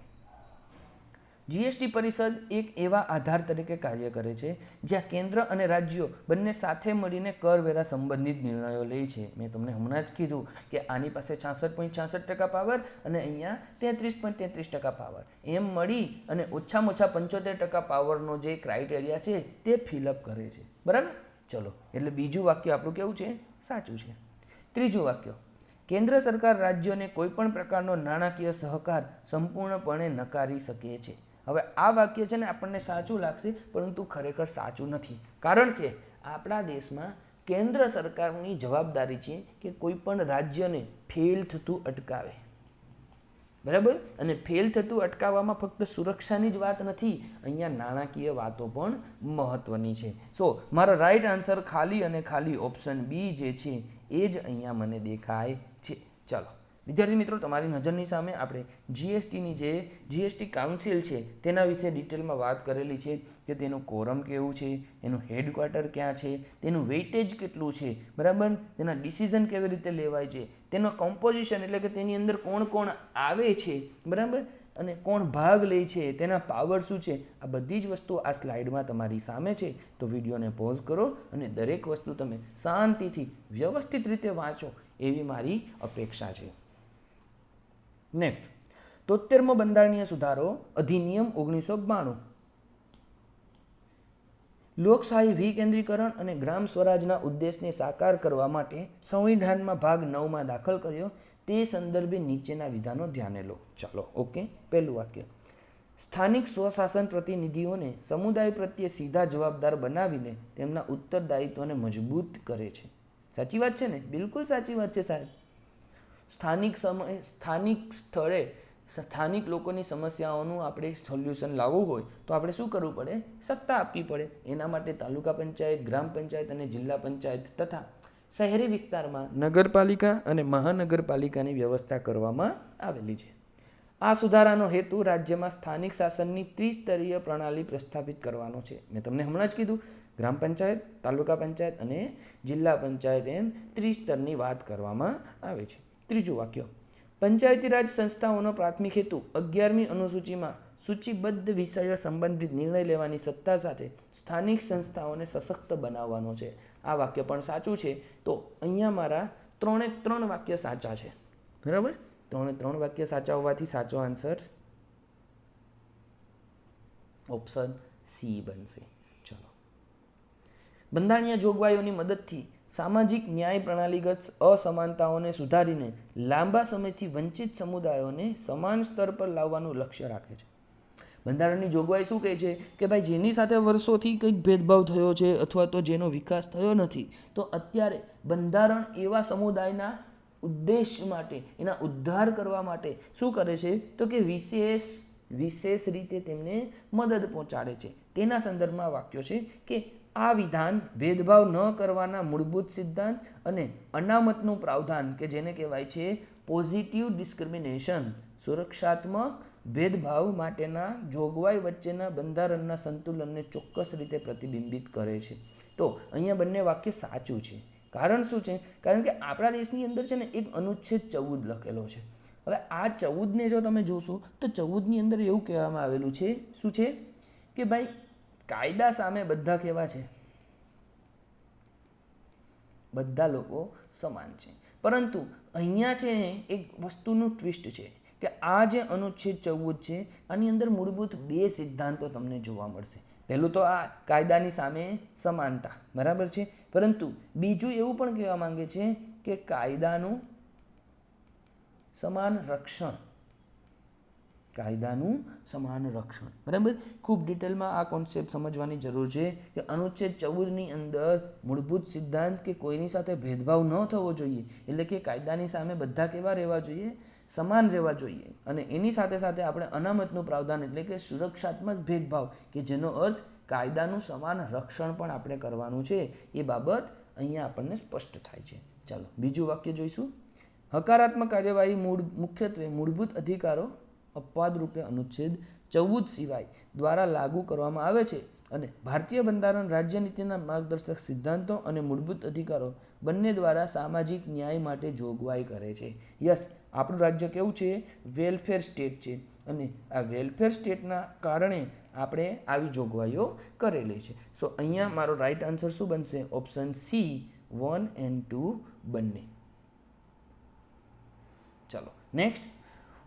જીએસટી પરિષદ એક એવા આધાર તરીકે કાર્ય કરે છે જ્યાં કેન્દ્ર અને રાજ્યો બંને સાથે મળીને કરવેરા સંબંધિત નિર્ણયો લે છે. મેં તમને હમણાં જ કીધું કે આની પાસે 66.66% પાવર અને અહીંયા 33.33% પાવર. એમ મળી અને ઓછામાં ઓછા 75% પાવરનો જે ક્રાઇટેરિયા છે તે ફિલઅપ કરે છે. બરાબર? ચલો, એટલે બીજું વાક્ય આપણું કેવું છે? સાચું છે. ત્રીજું વાક્ય. કેન્દ્ર સરકાર રાજ્યોને કોઈપણ પ્રકારનો નાણાકીય સહકાર સંપૂર્ણપણે નકારી શકે છે. હવે આ વાક્ય છે ને આપણને સાચું લાગશે, પરંતુ ખરેખર સાચું નથી. કારણ કે આપણા દેશમાં કેન્દ્ર સરકારની જવાબદારી છે કે કોઈ પણ રાજ્યને ફેલ થતું અટકાવે. બરાબર? અને ફેલ થતું અટકાવવામાં ફક્ત સુરક્ષાની જ વાત નથી, અહીંયા નાણાકીય વાતો પણ મહત્વની છે. સો મારો રાઈટ આન્સર ખાલી અને ખાલી ઓપ્શન બી જે છે એ જ અહીંયા મને દેખાય છે. ચાલો વિદ્યાર્થી મિત્રો, તમારી નજરની સામે આપણે જીએસટીની જે જીએસટી કાઉન્સિલ છે તેના વિશે ડિટેલમાં વાત કરેલી છે કે તેનું કોરમ કેવું છે, એનું હેડક્વાર્ટર ક્યાં છે, તેનું વેઇટેજ કેટલું છે, બરાબર, તેના ડિસિઝન કેવી રીતે લેવાય છે, તેનો કોમ્પોઝિશન એટલે કે તેની અંદર કોણ કોણ આવે છે, બરાબર, અને કોણ ભાગ લે છે, તેના પાવર શું છે, આ બધી જ વસ્તુ આ સ્લાઇડમાં તમારી સામે છે. તો વિડીયોને પોઝ કરો અને દરેક વસ્તુ તમે શાંતિથી વ્યવસ્થિત રીતે વાંચો એવી મારી અપેક્ષા છે. નેક્સ્ટ, 73મો બંધારણીય સુધારો અધિનિયમ 1992. લોકશાહી વિકેન્દ્રીકરણ અને ગ્રામ સ્વરાજના ઉદ્દેશને સાકાર કરવા માટે સંવિધાનમાં ભાગ 9માં દાખલ કર્યો. તે સંદર્ભે નીચેના વિધાનો ધ્યાને લો. ચાલો, ઓકે. પહેલું વાક્ય. સ્થાનિક સ્વશાસન પ્રતિનિધિઓને સમુદાય પ્રત્યે સીધા જવાબદાર બનાવીને તેમના ઉત્તરદાયિત્વને મજબૂત કરે છે. સાચી વાત છે ને? બિલકુલ સાચી વાત છે સાહેબ. સ્થાનિક સ્થળે સ્થાનિક લોકોની સમસ્યાઓનું આપણે સોલ્યુશન લાવવું હોય તો આપણે શું કરવું પડે? સત્તા આપવી પડે. એના માટે તાલુકા પંચાયત, ગ્રામ પંચાયત અને જિલ્લા પંચાયત તથા શહેરી વિસ્તારમાં નગરપાલિકા અને મહાનગરપાલિકાની વ્યવસ્થા કરવામાં આવેલી છે. આ સુધારાનો હેતુ રાજ્યમાં સ્થાનિક શાસનની ત્રિસ્તરીય પ્રણાલી પ્રસ્થાપિત કરવાનો છે. મેં તમને હમણાં જ કીધું, ગ્રામ પંચાયત, તાલુકા પંચાયત અને જિલ્લા પંચાયત એમ ત્રિસ્તરની વાત કરવામાં આવે છે. ત્રીજું વાક્ય. પંચાયતી રાજ સંસ્થાઓનો પ્રાથમિક હેતુ 11મી અનુસૂચિમાં સૂચિબદ્ધ વિષયો સંબંધિત નિર્ણય લેવાની સત્તા સાથે સ્થાનિક સંસ્થાઓને સશક્ત બનાવવાનો છે. આ વાક્ય પણ સાચું છે. તો અહીંયા મારા 3 વાક્ય સાચા છે. બરાબર? 3 વાક્ય સાચા હોવાથી સાચો આન્સર ઓપ્શન સી બનશે. ચલો, બંધારણીય જોગવાઈઓની મદદથી સામાજિક ન્યાય પ્રણાલીગત અસમાનતાઓને સુધારીને લાંબા સમયથી વંચિત સમુદાયોને સમાન સ્તર પર લાવવાનું લક્ષ્ય રાખે છે. બંધારણની જોગવાઈ શું કહે છે કે ભાઈ જેની સાથે વર્ષોથી કંઈક ભેદભાવ થયો છે અથવા તો જેનો વિકાસ થયો નથી, તો અત્યારે બંધારણ એવા સમુદાયના ઉદ્દેશ માટે, એના ઉદ્ધાર કરવા માટે શું કરે છે તો કે વિશેષ રીતે તેમને મદદ પહોંચાડે છે. તેના સંદર્ભમાં વાક્યો છે કે આ વિધાન ભેદભાવ ન કરવાના મૂળભૂત સિદ્ધાંત અને અનામતનું પ્રાવધાન કે જેને કહેવાય છે પોઝિટિવ ડિસ્ક્રિમિનેશન, સુરક્ષાત્મક ભેદભાવ માટેના જોગવાઈ વચ્ચેના બંધારણના સંતુલનને ચોક્કસ રીતે પ્રતિબિંબિત કરે છે. તો અહીંયા બંને વાક્ય સાચું છે. કારણ શું છે? કારણ કે આપણા દેશની અંદર છે ને એક અનુચ્છેદ 14 લખેલો છે. હવે આ 14ને જો તમે જોશો તો 14ની અંદર એવું કહેવામાં આવેલું છે, શું છે કે ભાઈ કાયદા સામે બધા કેવા છે, બધા લોકો સમાન છે. પરંતુ અહીંયા છે એક વસ્તુનું ટ્વિસ્ટ છે કે આ જે અનુચ્છેદ 14 છે આની અંદર મૂળભૂત 2 સિદ્ધાંતો તમને જોવા મળશે. પહેલું તો આ કાયદાની સામે સમાનતા, બરાબર છે, પરંતુ બીજું એવું પણ કહેવા માંગે છે કે કાયદાનું સમાન રક્ષણ, કાયદાનું સમાન રક્ષણ, બરાબર. ખૂબ ડિટેલમાં આ કોન્સેપ્ટ સમજવાની જરૂર છે કે અનુચ્છેદ 14ની અંદર મૂળભૂત સિદ્ધાંત કે કોઈની સાથે ભેદભાવ ન થવો જોઈએ, એટલે કે કાયદાની સામે બધા કેવા રહેવા જોઈએ, સમાન રહેવા જોઈએ. અને એની સાથે સાથે આપણે અનામતનું પ્રાવધાન એટલે કે સુરક્ષાત્મક ભેદભાવ કે જેનો અર્થ કાયદાનું સમાન રક્ષણ પણ આપણે કરવાનું છે, એ બાબત અહીંયા આપણને સ્પષ્ટ થાય છે. ચાલો બીજું વાક્ય જોઈશું. હકારાત્મક કાર્યવાહી મુખ્યત્વે મૂળભૂત અધિકારો અપવાદ રૂપે અનુચ્છેદ 14 સિવાય દ્વારા લાગુ કરવામાં આવે છે અને ભારતીય બંધારણ રાજ્યનીતિના માર્ગદર્શક સિદ્ધાંતો અને મૂળભૂત અધિકારો બંને દ્વારા સામાજિક ન્યાય માટે જોગવાઈ કરે છે. યસ, આપણું રાજ્ય કેવું છે, વેલફેર સ્ટેટ છે અને આ વેલફેર સ્ટેટના કારણે આપણે આવી જોગવાઈઓ કરેલી છે. સો અહીંયા મારો રાઈટ આન્સર શું બનશે, ઓપ્શન સી 1 અને 2 બંને. ચાલો નેક્સ્ટ.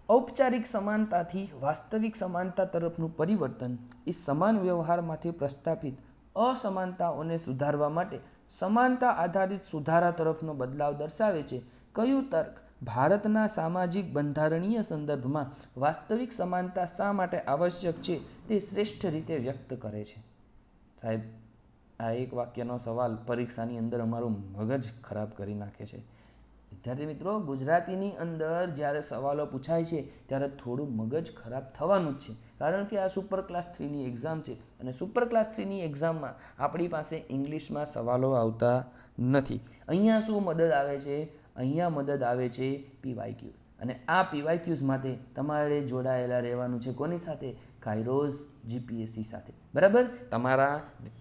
ઔપચારિક સમાનતાથી વાસ્તવિક સમાનતા તરફનું પરિવર્તન એ સમાન વ્યવહારમાંથી પ્રસ્થાપિત અસમાનતાઓને સુધારવા માટે સમાનતા આધારિત સુધારા તરફનો બદલાવ દર્શાવે છે. કયું તર્ક ભારતના સામાજિક બંધારણીય સંદર્ભમાં વાસ્તવિક સમાનતા શા માટે આવશ્યક છે તે શ્રેષ્ઠ રીતે વ્યક્ત કરે છે? સાહેબ, આ એક વાક્યનો સવાલ પરીક્ષાની અંદર અમારું મગજ ખરાબ કરી નાખે છે. વિદ્યાર્થી મિત્રો, ગુજરાતીની અંદર જ્યારે સવાલો પૂછાય છે ત્યારે થોડું મગજ ખરાબ થવાનું જ છે, કારણ કે આ સુપર ક્લાસ 3ની એક્ઝામ છે અને સુપર ક્લાસ 3ની એક્ઝામમાં આપણી પાસે ઇંગ્લિશમાં સવાલો આવતા નથી. અહીંયા શું મદદ આવે છે, અહીંયા મદદ આવે છે પીવાયક્યુઝ, અને આ પીવાયક્યુઝ માટે તમારે જોડાયેલા રહેવાનું છે. કોની સાથે? કાયરોઝ જીપીએસસી સાથે, બરાબર. તમારા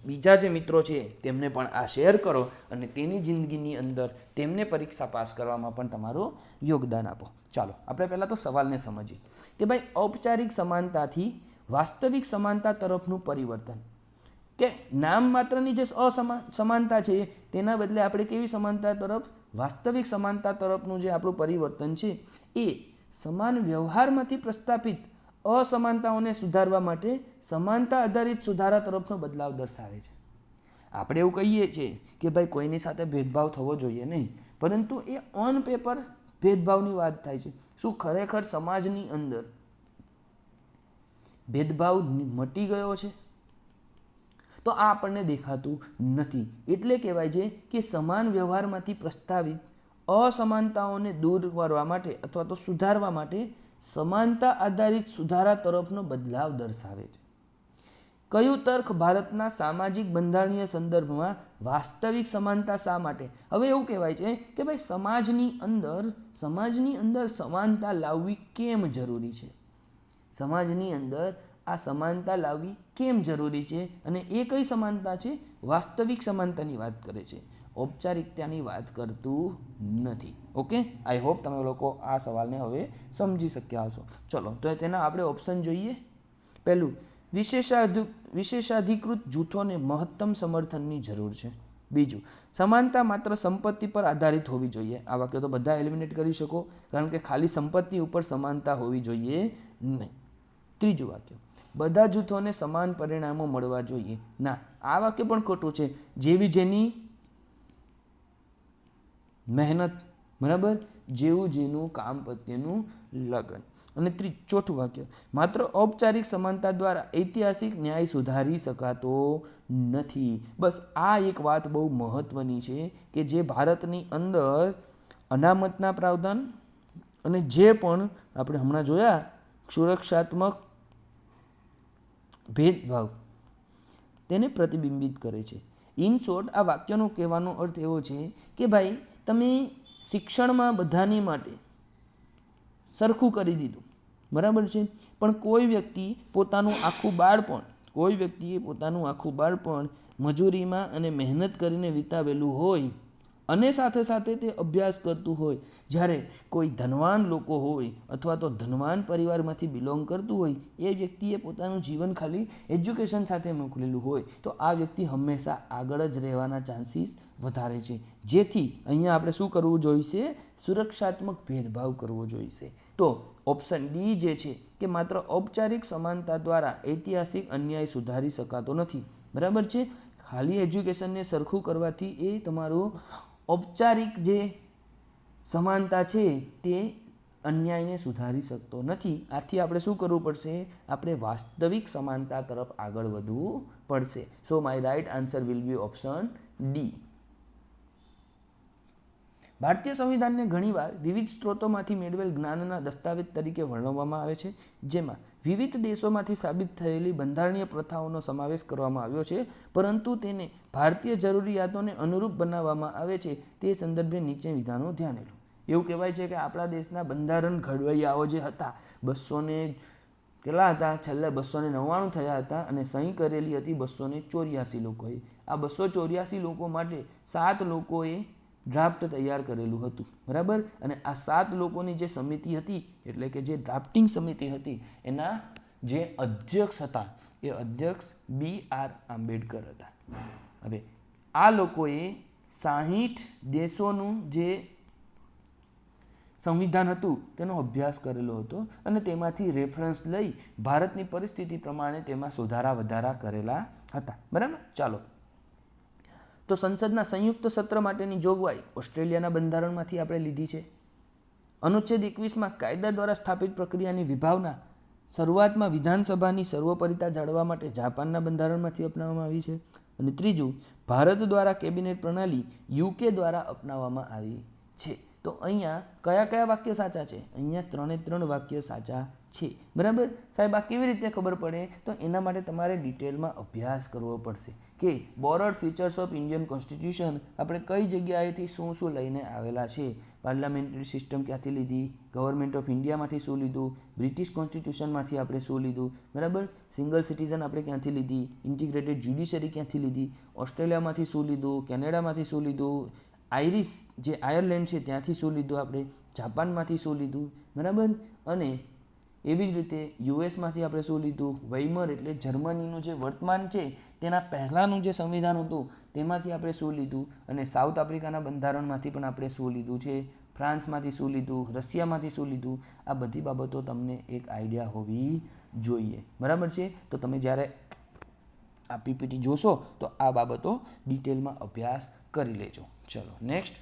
બીજા જે મિત્રો છે તેમને પણ આ શેર કરો અને તેની જિંદગીની અંદર તેમને પરીક્ષા પાસ કરવામાં પણ તમારું યોગદાન આપો. ચાલો આપણે પહેલાં તો સવાલને સમજીએ કે ભાઈ ઔપચારિક સમાનતાથી વાસ્તવિક સમાનતા તરફનું પરિવર્તન, કે નામ માત્રની જે સમાનતા છે તેના બદલે આપણે કેવી સમાનતા તરફ, વાસ્તવિક સમાનતા તરફનું જે આપણું પરિવર્તન છે એ સમાન વ્યવહારમાંથી પ્રસ્થાપિત અસમાનતાઓને સુધારવા માટે સમાનતા આધારિત સુધારા તરફનો બદલાવ દર્શાવે છે. આપણે એવું કહીએ છીએ કે ભાઈ કોઈની સાથે ભેદભાવ થવો જોઈએ નહીં, પરંતુ એ ઓન પેપર ભેદભાવની વાત થાય છે. શું ખરેખર સમાજની અંદર ભેદભાવ મટી ગયો છે? તો આ આપણને દેખાતું નથી. એટલે કહેવાય છે કે સમાન વ્યવહારમાંથી પ્રસ્તાવિત અસમાનતાઓને દૂર કરવા માટે અથવા તો સુધારવા માટે સમાનતા આધારિત સુધારા તરફનો બદલાવ દર્શાવે છે. કયું તર્ક ભારતના સામાજિક બંધારણીય સંદર્ભમાં વાસ્તવિક સમાનતા શા માટે? હવે એવું કહેવાય છે કે ભાઈ સમાજની અંદર સમાનતા લાવવી કેમ જરૂરી છે? સમાજની અંદર આ સમાનતા લાવવી કેમ જરૂરી છે? અને એ કઈ સમાનતા છે? વાસ્તવિક સમાનતાની વાત કરે છે, ઔપચારિકતાની વાત કરતું નથી. ઓકે, આઈ હોપ તમે લોકો આ સવાલને હવે સમજી શક્યા હશો. ચલો તો તેના આપણે ઓપ્શન જોઈએ. પહેલું, વિશેષાધિકૃત જૂથોને મહત્તમ સમર્થનની જરૂર છે. બીજું, સમાનતા માત્ર સંપત્તિ પર આધારિત હોવી જોઈએ. આ વાક્ય તો બધા એલિમિનેટ કરી શકો, કારણ કે ખાલી સંપત્તિ ઉપર સમાનતા હોવી જોઈએ નહીં. ત્રીજું વાક્ય, બધા જૂથોને સમાન પરિણામો મળવા જોઈએ. ના, આ વાક્ય પણ ખોટું છે. જેવી જેની મહેનત, બરાબર, જેવું જેનું કામ પ્રત્યેનું લગન. અને ચોથું વાક્ય, માત્ર ઔપચારિક સમાનતા દ્વારા ઐતિહાસિક ન્યાય સુધારી શકાતો નથી. બસ આ એક વાત બહુ મહત્વની છે કે જે ભારતની અંદર અનામતના પ્રાવધાન અને જે પણ આપણે હમણાં જોયા સુરક્ષાત્મક ભેદભાવ તેને પ્રતિબિંબિત કરે છે. ઇન શોર્ટ, આ વાક્યનો કહેવાનો અર્થ એવો છે કે ભાઈ તમે શિક્ષણમાં બધાની માટે સરખું કરી દીધું, બરાબર છે, પણ કોઈ વ્યક્તિએ પોતાનું આખું બાળપણ મજૂરીમાં અને મહેનત કરીને વિતાવેલું હોય અને સાથે સાથે તે અભ્યાસ કરતું હોય, જ્યારે કોઈ ધનવાન લોકો હોય અથવા તો ધનવાન પરિવારમાંથી બિલોંગ કરતું હોય, એ વ્યક્તિએ પોતાનું જીવન ખાલી એજ્યુકેશન સાથે મોકલેલું હોય, તો આ વ્યક્તિ હંમેશા આગળ જ રહેવાના ચાન્સીસ વધારે છે. જેથી અહીંયા આપણે શું કરવું જોઈશે? સુરક્ષાત્મક ભેદભાવ કરવો જોઈશે. તો ઓપ્શન ડી જે છે કે માત્ર ઔપચારિક સમાનતા દ્વારા ઐતિહાસિક અન્યાય સુધારી શકાતો નથી. બરાબર છે? ખાલી એજ્યુકેશનને સરખું કરવાથી એ તમારું ઔપચારિક જે સમાનતા છે તે અન્યાયને સુધારી શકતો નથી. આથી આપણે શું કરવું પડશે? આપણે વાસ્તવિક સમાનતા તરફ આગળ વધવું પડશે. So my right answer will be option D. ભારતીય સંવિધાનને ઘણીવાર વિવિધ સ્ત્રોતોમાંથી મેળવેલ જ્ઞાનના દસ્તાવેજ તરીકે વર્ણવવામાં આવે છે, જેમાં વિવિધ દેશોમાંથી સાબિત થયેલી બંધારણીય પ્રથાઓનો સમાવેશ કરવામાં આવ્યો છે, પરંતુ તેને ભારતીય જરૂરિયાતોને અનુરૂપ બનાવવામાં આવે છે. તે સંદર્ભે નીચે વિધાનો ધ્યાને લો. એવું કહેવાય છે કે આપણા દેશના બંધારણ ઘડવૈયાઓ જે હતા, 200 કેટલા હતા? છેલ્લે 299 થયા હતા અને સહી કરેલી હતી 284 લોકોએ. આ 284 લોકો માટે 7 લોકોએ ડ્રાફ્ટ તૈયાર કરેલું હતું. બરાબર? અને આ 7 લોકોની જે સમિતિ હતી, એટલે કે જે ડ્રાફ્ટિંગ સમિતિ હતી, એના જે અધ્યક્ષ હતા એ અધ્યક્ષ BR આંબેડકર હતા. હવે આ લોકોએ 60 દેશોનું જે સંવિધાન હતું તેનો અભ્યાસ કરેલો હતો અને તેમાંથી રેફરન્સ લઈ ભારતની પરિસ્થિતિ પ્રમાણે તેમાં સુધારા વધારા કરેલા હતા. બરાબર? ચાલો, તો સંસદના સંયુક્ત સત્ર માટેની જોગવાઈ ઓસ્ટ્રેલિયાના બંધારણમાંથી આપણે લીધી છે. અનુચ્છેદ 21માં કાયદા દ્વારા સ્થાપિત પ્રક્રિયાની વિભાવના શરૂઆતમાં વિધાનસભાની સર્વોપરિતા જાળવવા માટે જાપાનના બંધારણમાંથી અપનાવવામાં આવી છે. અને ત્રીજું, ભારત દ્વારા કેબિનેટ પ્રણાલી UK દ્વારા અપનાવવામાં આવી છે. તો અહીંયા કયા કયા વાક્ય સાચા છે? અહીંયા 3 વાક્ય સાચા છે. બરાબર? સાહેબ, આ કેવી રીતે ખબર પડે? તો એના માટે તમારે ડિટેલમાં અભ્યાસ કરવો પડશે કે borrowed features of Indian constitution આપણે કઈ જગ્યાએથી શું શું લઈને આવેલા છે. પાર્લામેન્ટરી સિસ્ટમ ક્યાંથી લીધી, ગવર્મેન્ટ ઓફ ઇન્ડિયામાંથી શું લીધું, બ્રિટિશ કોન્સ્ટિટ્યુશનમાંથી આપણે શું લીધું. બરાબર? સિંગલ સિટીઝન આપણે ક્યાંથી લીધી, ઇન્ટિગ્રેટેડ જ્યુડિશરી ક્યાંથી લીધી, ઓસ્ટ્રેલિયામાંથી શું લીધું, કેનેડામાંથી શું લીધું, આયરિશ જે આયર્લેન્ડ છે ત્યાંથી શું લીધું આપણે, જાપાનમાંથી શું લીધું. બરાબર? અને એવી જ રીતે યુએસમાંથી આપણે શું લીધું, વૈમર એટલે જર્મનીનું જે વર્તમાન છે તેના પહેલાંનું જે સંવિધાન હતું તેમાંથી આપણે શું લીધું, અને સાઉથ આફ્રિકાના બંધારણમાંથી પણ આપણે શું લીધું છે, ફ્રાન્સમાંથી શું લીધું, રશિયામાંથી શું લીધું. આ બધી બાબતો તમને એક આઈડિયા હોવી જોઈએ. બરાબર છે? તો તમે જ્યારે આ PPT જોશો તો આ બાબતો ડિટેલમાં અભ્યાસ કરી લેજો. ચલો નેક્સ્ટ,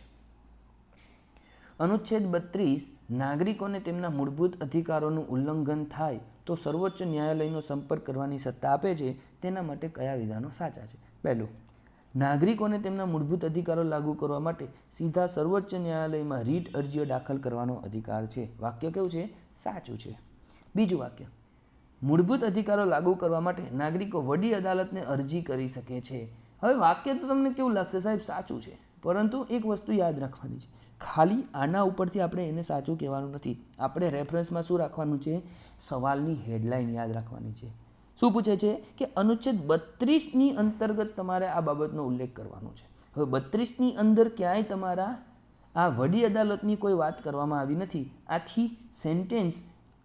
અનુચ્છેદ 32 નાગરિકોને તેમના મૂળભૂત અધિકારોનું ઉલ્લંઘન થાય તો સર્વોચ્ચ ન્યાયાલયનો સંપર્ક કરવાની સત્તા આપે છે. તેના માટે કયા વિધાનો સાચા છે? પહેલું, નાગરિકોને તેમના મૂળભૂત અધિકારો લાગુ કરવા માટે સીધા સર્વોચ્ચ ન્યાયાલયમાં રીટ અરજીઓ દાખલ કરવાનો અધિકાર છે. વાક્ય કેવું છે? સાચું છે. બીજું વાક્ય, મૂળભૂત અધિકારો લાગુ કરવા માટે નાગરિકો વડી અદાલતને અરજી કરી શકે છે. હવે વાક્ય તો તમને કેવું લાગશે? સાહેબ, સાચું છે. પરંતુ એક વસ્તુ યાદ રાખવાની છે, ખાલી આના ઉપરથી આપણે એને સાચું કહેવાનું નથી. આપણે રેફરન્સમાં શું રાખવાનું છે? સવાલની હેડલાઇન યાદ રાખવાની છે. શું પૂછે છે કે અનુચ્છેદ 32ની અંતર્ગત તમારે આ બાબતનો ઉલ્લેખ કરવાનો છે. હવે 32ની અંદર ક્યાંય તમારા આ વડી અદાલતની કોઈ વાત કરવામાં આવી નથી. આથી સેન્ટેન્સ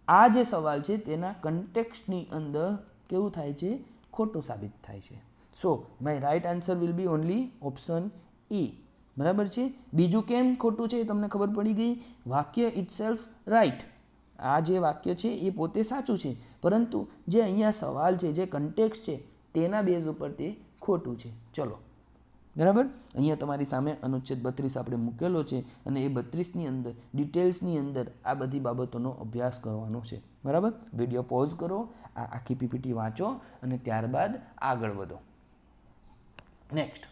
આ જે સવાલ છે તેના કન્ટેક્સ્ટની અંદર કેવું થાય છે? ખોટું સાબિત થાય છે. So my right answer will be only option A. બરાબર છે? બીજું કેમ ખોટું છે એ તમને ખબર પડી ગઈ. વાક્ય ઇટસેલ્ફ રાઇટ, આ જે વાક્ય છે એ પોતે સાચું છે, પરંતુ જે અહીંયા સવાલ છે, જે કન્ટેક્સ્ટ છે, તેના બેઝ ઉપર તે ખોટું છે. ચલો, બરાબર? અહીંયા તમારી સામે અનુચ્છેદ 32 આપણે મૂકેલો છે અને એ 32ની અંદર ડિટેલ્સની અંદર આ બધી બાબતોનો અભ્યાસ કરવાનો છે. બરાબર? વિડીયો પોઝ કરો, આ આખી PPT વાંચો અને ત્યારબાદ આગળ વધો. નેક્સ્ટ,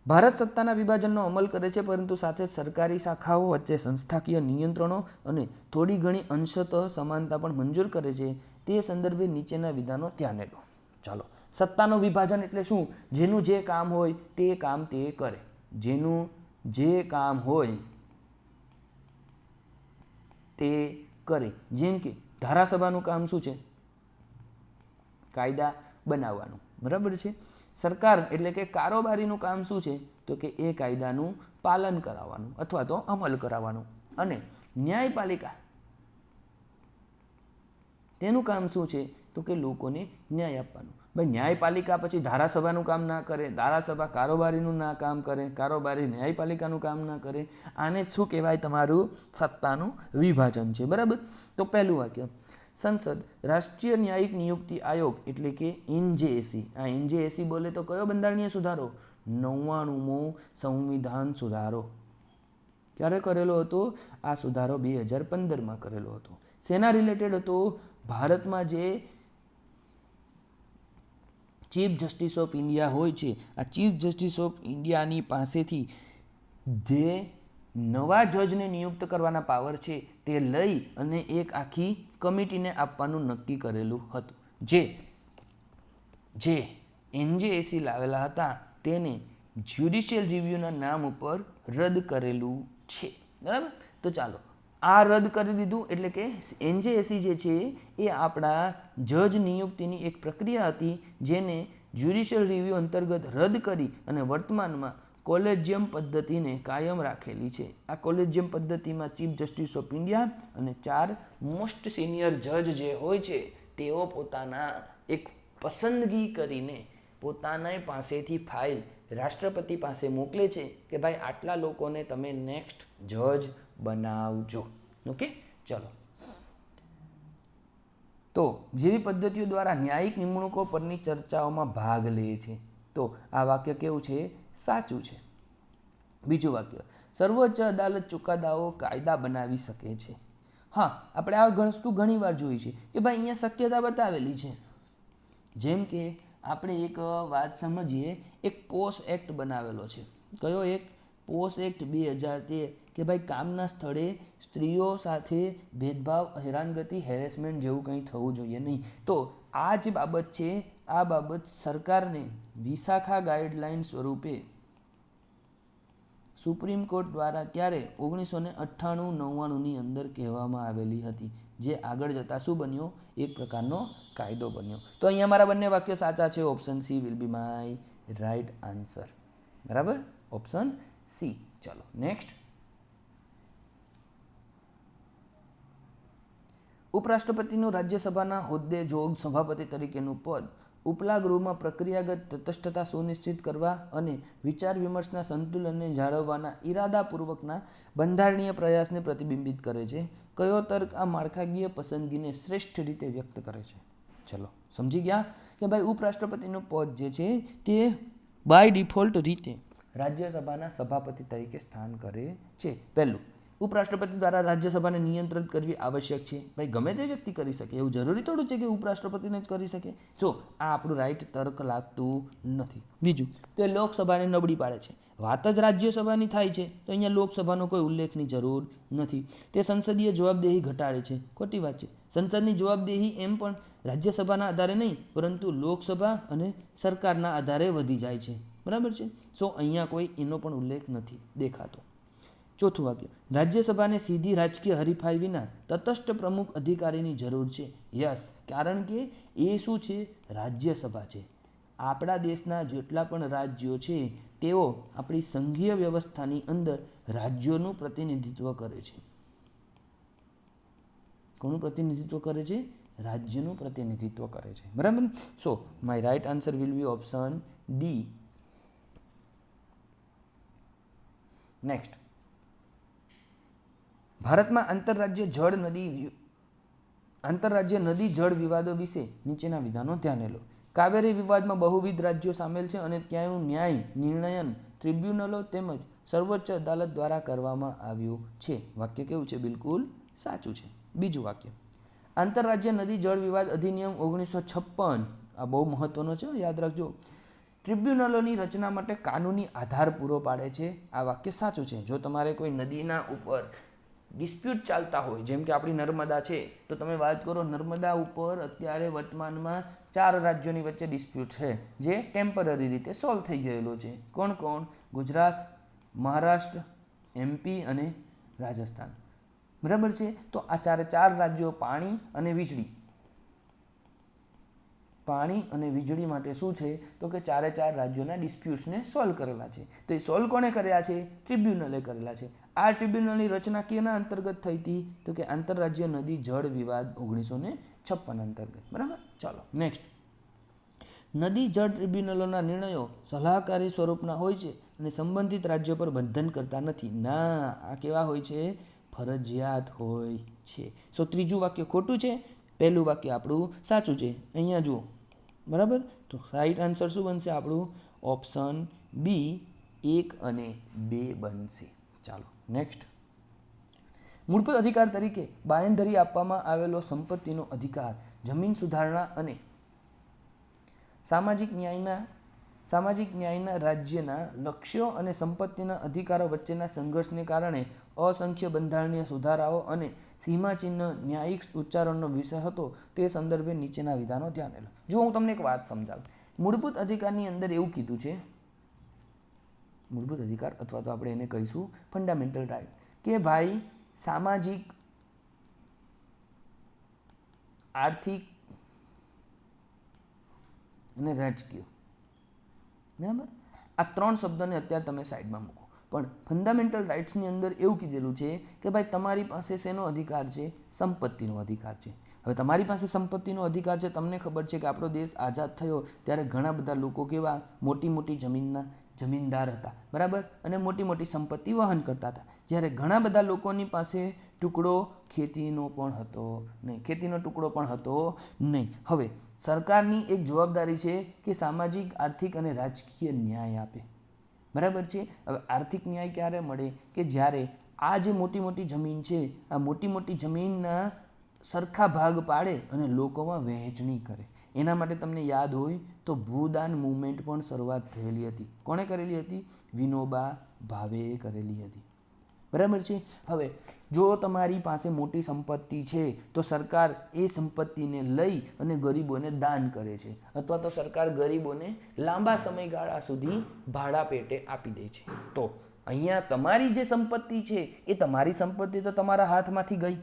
ભારત સત્તાના વિભાજનનો અમલ કરે છે, પરંતુ સાથે જ સરકારી શાખાઓ વચ્ચે સંસ્થાકીય નિયંત્રણો અને થોડી ઘણી અંશતઃ સમાનતા પણ મંજૂર કરે છે. તે સંદર્ભે નીચેના વિધાનો ધ્યાને લો. ચાલો, સત્તાનું વિભાજન એટલે શું? જેનું જે કામ હોય તે કામ તે કરે. જેનું જે કામ હોય તે કરે. જેમ કે ધારાસભાનું કામ શું છે? કાયદા બનાવવાનું. બરાબર છે? સરકાર એટલે કે કારોબારીનું કામ શું છે? તો કે એ કાયદાનું પાલન કરાવવાનું અથવા તો અમલ કરાવવાનું. અને ન્યાયપાલિકા તેનું કામ શું છે? તો કે લોકોને ન્યાય આપવાનું. ભાઈ ન્યાયપાલિકા પછી ધારાસભાનું કામ ના કરે, ધારાસભા કારોબારીનું ના કામ કરે, કારોબારી ન્યાયપાલિકાનું કામ ના કરે. આને શું કહેવાય? તમારું સત્તાનું વિભાજન છે. બરાબર. તો પહેલું વાક્ય, સંસદ રાષ્ટ્રીય ન્યાયિક નિયુક્તિ આયોગ એટલે કે એનજેએસી. આ એનજેએસી બોલે તો કયો બંધારણીય સુધારો? 99મો સંવિધાન સુધારો. ક્યારે કરેલો હતો? આ સુધારો 2015માં કરેલો હતો. શેના રિલેટેડ હતો? ભારતમાં જે ચીફ જસ્ટિસ ઓફ ઇન્ડિયા હોય છે, આ ચીફ જસ્ટિસ ઓફ ઇન્ડિયાની પાસેથી જે નવા જજને નિયુક્ત કરવાના પાવર છે તે લઈ અને એક આખી કમિટીને આપવાનું નક્કી કરેલું હતું. જે એનજેએસી લાવેલા હતા તેને જ્યુડિશિયલ રિવ્યુના નામ ઉપર રદ કરેલું છે. બરાબર. તો ચાલો આ રદ કરી દીધું એટલે કે એનજેએસી જે છે એ આપણા જજ નિયુક્તિની એક પ્રક્રિયા હતી જેને જ્યુડિશિયલ રિવ્યુ અંતર્ગત રદ કરી અને વર્તમાનમાં કોલેજિયમ પદ્ધતિને કાયમ રાખેલી છે. આ કોલેજિયમ પદ્ધતિમાં ચીફ જસ્ટિસ ઓફ ઇન્ડિયા અને 4 મોસ્ટ સિનિયર જજ જે હોય છે તેઓ પોતાના એક પસંદગી કરીને પોતાના પાસેથી ફાઇલ રાષ્ટ્રપતિ પાસે મોકલે છે કે ભાઈ આટલા લોકોને તમે નેક્સ્ટ જજ બનાવજો. ઓકે, ચલો. તો જેવી પદ્ધતિઓ દ્વારા ન્યાયિક નિમણૂકો પરની ચર્ચાઓમાં ભાગ લે છે. તો આ વાક્ય કેવું છે? સાચું છે. બીજું વાક્ય, સર્વોચ્ચ અદાલત ચુકાદાઓ કાયદા બનાવી શકે છે. હા, આપણે આ વસ્તુ ઘણી વાર જોઈ છે કે ભાઈ અહીંયા શક્યતા બતાવેલી છે. જેમ કે આપણે એક વાત સમજીએ, એક પોસ એક્ટ બનાવેલો છે. કયો એક? પોસ એક્ટ 2013 કે ભાઈ કામના સ્થળે સ્ત્રીઓ સાથે ભેદભાવ, હેરાનગતિ, હેરેસમેન્ટ જેવું કંઈ થવું જોઈએ નહીં. તો આ જ બાબત છે, આ બાબત સરકારને વિશાખા ગાઈડલાઇન સ્વરૂપે સુપ્રીમ કોર્ટ દ્વારા ક્યારે 1998-99ની અંદર કહેવામાં આવેલી હતી, જે આગળ જતાં શું બન્યો? એક પ્રકારનો કાયદો બન્યો. તો અહીંયા મારા બંને વાક્ય સાચા છે. Option she will be my right answer. બરાબર, ઓપ્શન સી. ચલો નેક્સ્ટ. ઉપરાષ્ટ્રપતિનું રાજ્યસભાના હોદ્દે જોગ સભાપતિ તરીકેનું પદ ઉપલા ગૃહમાં પ્રક્રિયાગત તટસ્થતા સુનિશ્ચિત કરવા અને વિચાર વિમર્શના સંતુલનને જાળવવાના ઇરાદાપૂર્વકના બંધારણીય પ્રયાસને પ્રતિબિંબિત કરે છે. કયો તર્ક આ માળખાકીય પસંદગીને શ્રેષ્ઠ રીતે વ્યક્ત કરે છે? ચલો સમજી ગયા કે ભાઈ ઉપરાષ્ટ્રપતિનું પદ જે છે તે બાય ડિફોલ્ટ રીતે રાજ્યસભાના સભાપતિ તરીકે સ્થાન કરે છે. પહેલું, ઉપરાષ્ટ્રપતિ દ્વારા રાજ્યસભાને નિયંત્રિત કરવી આવશ્યક છે. ભાઈ ગમે તે વ્યક્તિ કરી શકે, એવું જરૂરી થોડું છે કે ઉપરાષ્ટ્રપતિને જ કરી શકે. આ આપણું રાઈટ તર્ક લાગતું નથી. બીજું, તે લોકસભાને નબળી પાડે છે. વાત જ રાજ્યસભાની થાય છે તો અહીંયા લોકસભાનો કોઈ ઉલ્લેખની જરૂર નથી. તે સંસદીય જવાબદેહી ઘટાડે છે. ખોટી વાત છે. સંસદની જવાબદેહી એમ પણ રાજ્યસભાના આધારે નહીં પરંતુ લોકસભા અને સરકારના આધારે વધી જાય છે. બરાબર છે. અહીંયા કોઈ એનો પણ ઉલ્લેખ નથી દેખાતો. ચોથું વાક્ય, રાજ્યસભાને સીધી રાજકીય હરીફાઈ વિના તટસ્થ પ્રમુખ અધિકારીની જરૂર છે. યસ, કારણ કે એ શું છે? રાજ્યસભા છે. આપણા દેશના જેટલા પણ રાજ્યો છે તેઓ આપણી સંઘીય વ્યવસ્થાની અંદર રાજ્યોનું પ્રતિનિધિત્વ કરે છે. કોનું પ્રતિનિધિત્વ કરે છે? રાજ્યનું પ્રતિનિધિત્વ કરે છે. બરાબર. My right answer will be option D. Next, ભારતમાં આંતરરાજ્ય નદી જળ વિવાદો વિશે નીચેના વિધાનો ધ્યાને લો. કાવેરી વિવાદમાં બહુવિધ રાજ્યો સામેલ છે અને ત્યાંનું ન્યાય નિર્ણયન ટ્રિબ્યુનલો તેમજ સર્વોચ્ચ અદાલત દ્વારા કરવામાં આવ્યું છે. વાક્ય કેવું છે? બિલકુલ સાચું છે. બીજું વાક્ય, આંતરરાજ્ય નદી જળ વિવાદ અધિનિયમ 1956, આ બહુ મહત્વનો છે, યાદ રાખજો, ટ્રિબ્યુનલોની રચના માટે કાનૂની આધાર પૂરો પાડે છે. આ વાક્ય સાચું છે. જો તમારે કોઈ નદીના ઉપર ડિસ્પ્યુટ ચાલતા હોય, જેમ કે આપણી નર્મદા છે, તો તમે વાત કરો નર્મદા ઉપર અત્યારે વર્તમાનમાં 4 રાજ્યોની વચ્ચે ડિસ્પ્યુટ છે જે ટેમ્પરરી રીતે સોલ્વ થઈ ગયેલો છે. કોણ કોણ? ગુજરાત, મહારાષ્ટ્ર, MP અને રાજસ્થાન. બરાબર છે. તો આ 4 રાજ્યો પાણી અને વીજળી પાણી અને વીજળી માટે શું છે તો કે 4 રાજ્યોના ડિસ્પ્યુટ્સને સોલ્વ કરેલા છે. તો એ સોલ્વ કોણે કર્યા છે? ટ્રિબ્યુનલે કરેલા છે. આ ટ્રિબ્યુનલની રચના કેના અંતર્ગત થઈ હતી તો કે આંતરરાજ્ય નદી જળ વિવાદ 1956 અંતર્ગત. બરાબર. ચાલો નેક્સ્ટ. નદી જળ ટ્રિબ્યુનલોના નિર્ણયો સલાહકારી સ્વરૂપના હોય છે અને સંબંધિત રાજ્યો પર બંધન કરતા નથી. ના, આ કેવા હોય છે? ફરજિયાત હોય છે. સો ત્રીજું વાક્ય ખોટું છે, પહેલું વાક્ય આપણું સાચું છે. અહીંયા જુઓ. બરાબર. તો રાઈટ આન્સર શું બનશે આપણું? ઓપ્શન બી 1 અને 2 બનશે. ચાલો નેક્સ્ટ. મૂળભૂત અધિકાર તરીકે બાંયધરી આપવામાં આવેલો સંપત્તિનો અધિકાર જમીન સુધારણા અને સામાજિક ન્યાયના રાજ્યના લક્ષ્યો અને સંપત્તિના અધિકારો વચ્ચેના સંઘર્ષને કારણે અસંખ્ય બંધારણીય સુધારાઓ અને સીમાચિહ્ન ન્યાયિક ઉચ્ચારણનો વિષય હતો. તે સંદર્ભે નીચેના વિધાનો ધ્યાને લો. જો હું તમને એક વાત સમજાવું. મૂળભૂત અધિકારની અંદર એવું કીધું છે, મૂળભૂત અધિકાર અથવા તો આપણે એને કહીશું ફંડામેન્ટલ રાઇટ, કે ભાઈ સામાજિક, આર્થિક અને રાજકીય, બરાબર, આ 3 શબ્દોને અત્યારે તમે સાઈડમાં મૂકો. પણ ફંડામેન્ટલ રાઇટ્સની અંદર એવું કીધેલું છે કે ભાઈ તમારી પાસે શેનો અધિકાર છે? સંપત્તિનો અધિકાર છે. હવે તમારી પાસે સંપત્તિનો અધિકાર છે. તમને ખબર છે કે આપણો દેશ આઝાદ થયો ત્યારે ઘણા બધા લોકો કેવા મોટી મોટી જમીનના જમીનદાર હતા, બરાબર, અને મોટી મોટી સંપત્તિ વહન કરતા હતા. જ્યારે ઘણા બધા લોકોની પાસે ટુકડો ખેતીનો પણ હતો નહીં, ખેતીનો ટુકડો પણ હતો નહીં. હવે સરકારની એક જવાબદારી છે કે સામાજિક, આર્થિક અને રાજકીય ન્યાય આપે, બરાબર છે. હવે આર્થિક ન્યાય ક્યારે મળે? કે જ્યારે આ જે મોટી મોટી જમીન છે, આ મોટી મોટી જમીનના સરખા ભાગ પાડે અને લોકોમાં વહેંચણી કરે. એના માટે તમને યાદ હોય તો ભૂદાન મૂવમેન્ટ પણ શરૂઆત થયેલી હતી. કોણે કરેલી હતી? વિનોબા ભાવેએ કરેલી હતી, બરાબર છે. હવે જો તમારી પાસે મોટી સંપત્તિ છે તો સરકાર એ સંપત્તિને લઈ અને ગરીબોને દાન કરે છે, અથવા તો સરકાર ગરીબોને લાંબા સમયગાળા સુધી ભાડા પેટે આપી દે છે. તો અહીંયા તમારી જે સંપત્તિ છે એ તમારી સંપત્તિ તો તમારા હાથમાંથી ગઈ,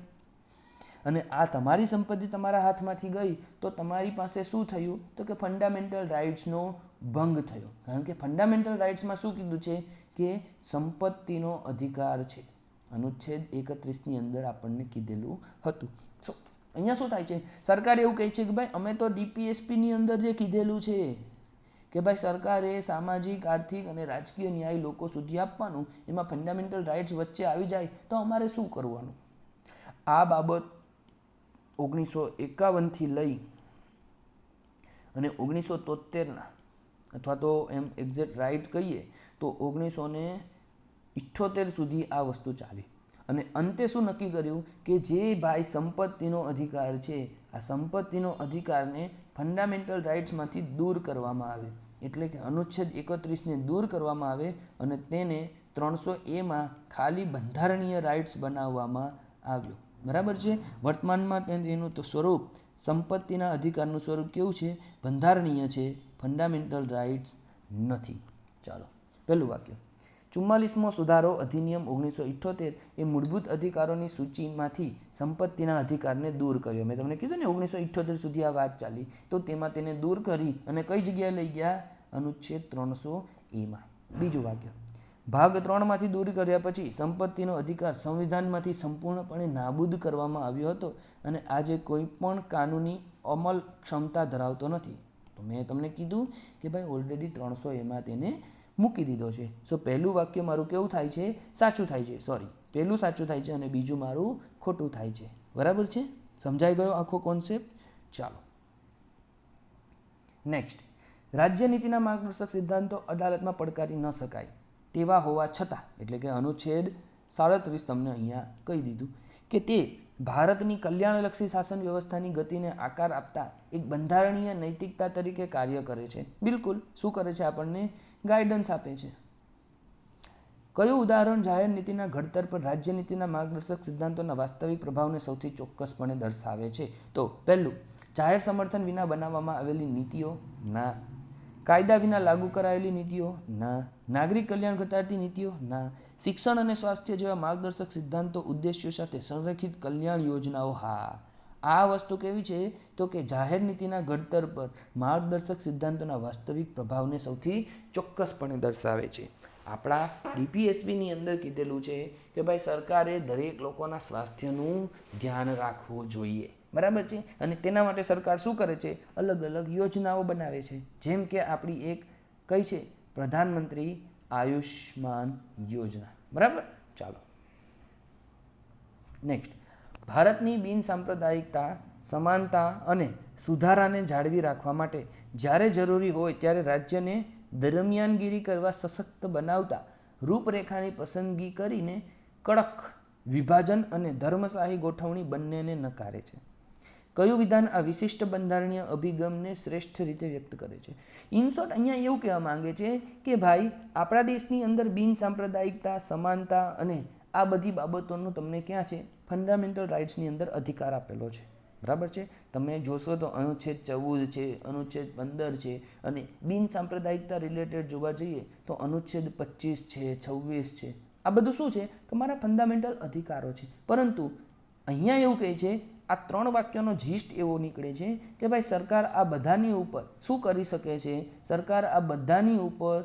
અને આ તમારી સંપત્તિ તમારા હાથમાંથી ગઈ તો તમારી પાસે શું થયું તો કે ફંડામેન્ટલ રાઇટ્સનો ભંગ થયો. કારણ કે ફંડામેન્ટલ રાઇટ્સમાં શું કીધું છે કે સંપત્તિનો અધિકાર છે. અનુચ્છેદ 31ની અંદર આપણને કીધેલું હતું. સો અહીંયા શું થાય છે? સરકાર એવું કહે છે કે ભાઈ અમે તો DPSPની અંદર જે કીધેલું છે કે ભાઈ સરકારે સામાજિક, આર્થિક અને રાજકીય ન્યાય લોકો સુધી આપવાનું, એમાં ફંડામેન્ટલ રાઇટ્સ વચ્ચે આવી જાય તો અમારે શું કરવાનું? આ બાબત 1951થી લઈ અને 1973ના, અથવા તો એમ એક્ઝેક્ટ રાઇટ કહીએ તો 1978 સુધી આ વસ્તુ ચાલી. અને અંતે શું નક્કી કર્યું કે જે ભાઈ સંપત્તિનો અધિકાર છે, આ સંપત્તિનો અધિકારને ફંડામેન્ટલ રાઇટ્સમાંથી દૂર કરવામાં આવે, એટલે કે અનુચ્છેદ 31ને દૂર કરવામાં આવે અને તેને 300A ખાલી બંધારણીય રાઇટ્સ બનાવવામાં આવ્યો, બરાબર છે. વર્તમાનમાં તેનું તો સ્વરૂપ, સંપત્તિના અધિકારનું સ્વરૂપ કેવું છે? બંધારણીય છે, ફંડામેન્ટલ રાઇટ્સ નથી. ચાલો પહેલું વાક્ય. 44મો સુધારો અધિનિયમ 1978 એ મૂળભૂત અધિકારોની સૂચિમાંથી સંપત્તિના અધિકારને દૂર કર્યો. મેં તમને કીધું ને 1978 સુધી આ વાત ચાલી, તો તેમાં તેને દૂર કરી અને કઈ જગ્યાએ લઈ ગયા? અનુચ્છેદ 300A. બીજું વાક્ય. ભાગ 3માંથી દૂર કર્યા પછી સંપત્તિનો અધિકાર સંવિધાનમાંથી સંપૂર્ણપણે નાબૂદ કરવામાં આવ્યો હતો અને આજે કોઈ પણ કાનૂની અમલ ક્ષમતા ધરાવતો નથી. તો મેં તમને કીધું કે ભાઈ ઓલરેડી 300A તેને મૂકી દીધો છે. સો પહેલું વાક્ય મારું કેવું થાય છે? સાચું થાય છે. સોરી, પહેલું સાચું થાય છે અને બીજું મારું ખોટું થાય છે, બરાબર છે. સમજાઈ ગયો આખો કોન્સેપ્ટ? ચાલો નેક્સ્ટ. રાજ્યનીતિના માર્ગદર્શક સિદ્ધાંતો અદાલતમાં પડકારી ન શકાય તેવા હોવા છતાં, એટલે કે અનુચ્છેદ 37 તમને અહીંયા કહી દીધું કે તે ભારતની કલ્યાણલક્ષી શાસન વ્યવસ્થાની ગતિને આકાર આપતા એક બંધારણીય નૈતિકતા તરીકે કાર્ય કરે છે. બિલકુલ શું કરે છે? આપણને ગાઈડન્સ આપે છે. કયું ઉદાહરણ જાહેર નીતિના ઘડતર પર રાજ્યનીતિના માર્ગદર્શક સિદ્ધાંતોના વાસ્તવિક પ્રભાવને સૌથી ચોક્કસપણે દર્શાવે છે? તો પહેલું, જાહેર સમર્થન વિના બનાવવામાં આવેલી નીતિઓ? ના. કાયદા વિના લાગુ કરાયેલી નીતિઓ? ના. નાગરિક કલ્યાણ ઘટાડતી નીતિઓ? ના. શિક્ષણ અને સ્વાસ્થ્ય જેવા માર્ગદર્શક સિદ્ધાંતો ઉદ્દેશ્યો સાથે સંરેખિત કલ્યાણ યોજનાઓ? હા. આ વસ્તુ કેવી છે તો કે જાહેર નીતિના ઘડતર પર માર્ગદર્શક સિદ્ધાંતોના વાસ્તવિક પ્રભાવને સૌથી ચોક્કસપણે દર્શાવે છે. આપણા DPSBની અંદર કીધેલું છે કે ભાઈ સરકારે દરેક લોકોના સ્વાસ્થ્યનું ધ્યાન રાખવું જોઈએ, બરાબર છે. અને તેના માટે સરકાર શું કરે છે? અલગ અલગ યોજનાઓ બનાવે છે. જેમ કે આપણી એક કઈ છે? પ્રધાનમંત્રી આયુષ્માન યોજના, બરાબર. ચાલો નેક્સ્ટ, ભારતની બિન સાંપ્રદાયિકતા, સમાનતા અને સુધારાને જાળવી રાખવા માટે જ્યારે જરૂરી હોય ત્યારે રાજ્યને દરમિયાનગીરી કરવા સશક્ત બનાવતા રૂપરેખાની પસંદગી કરીને કડક વિભાજન અને ધર્મશાહી ગોઠવણી બંનેને નકારે છે. કયું વિધાન આ વિશિષ્ટ બંધારણીય અભિગમને શ્રેષ્ઠ રીતે વ્યક્ત કરે છે? ઇન શોર્ટ અહીંયા એવું કહેવા માંગે છે કે ભાઈ આપણા દેશની અંદર બિન સાંપ્રદાયિકતા, સમાનતા અને આ બધી બાબતોનો તમને ક્યાં છે? ફંડામેન્ટલ રાઇટ્સની અંદર અધિકાર આપેલો છે, બરાબર છે. તમે જોશો તો અનુચ્છેદ 14 છે, અનુચ્છેદ 15 છે, અને બિન સાંપ્રદાયિકતા રિલેટેડ જોવા જઈએ તો અનુચ્છેદ 25 છે, 26 છે. આ બધું શું છે? તમારા ફંડામેન્ટલ અધિકારો છે. પરંતુ અહીંયા એવું કહે છે, આ 3 વાક્યોનો જીસ્ટ એવો નીકળે છે કે ભાઈ સરકાર આ બધાની ઉપર શું કરી શકે છે? સરકાર આ બધાની ઉપર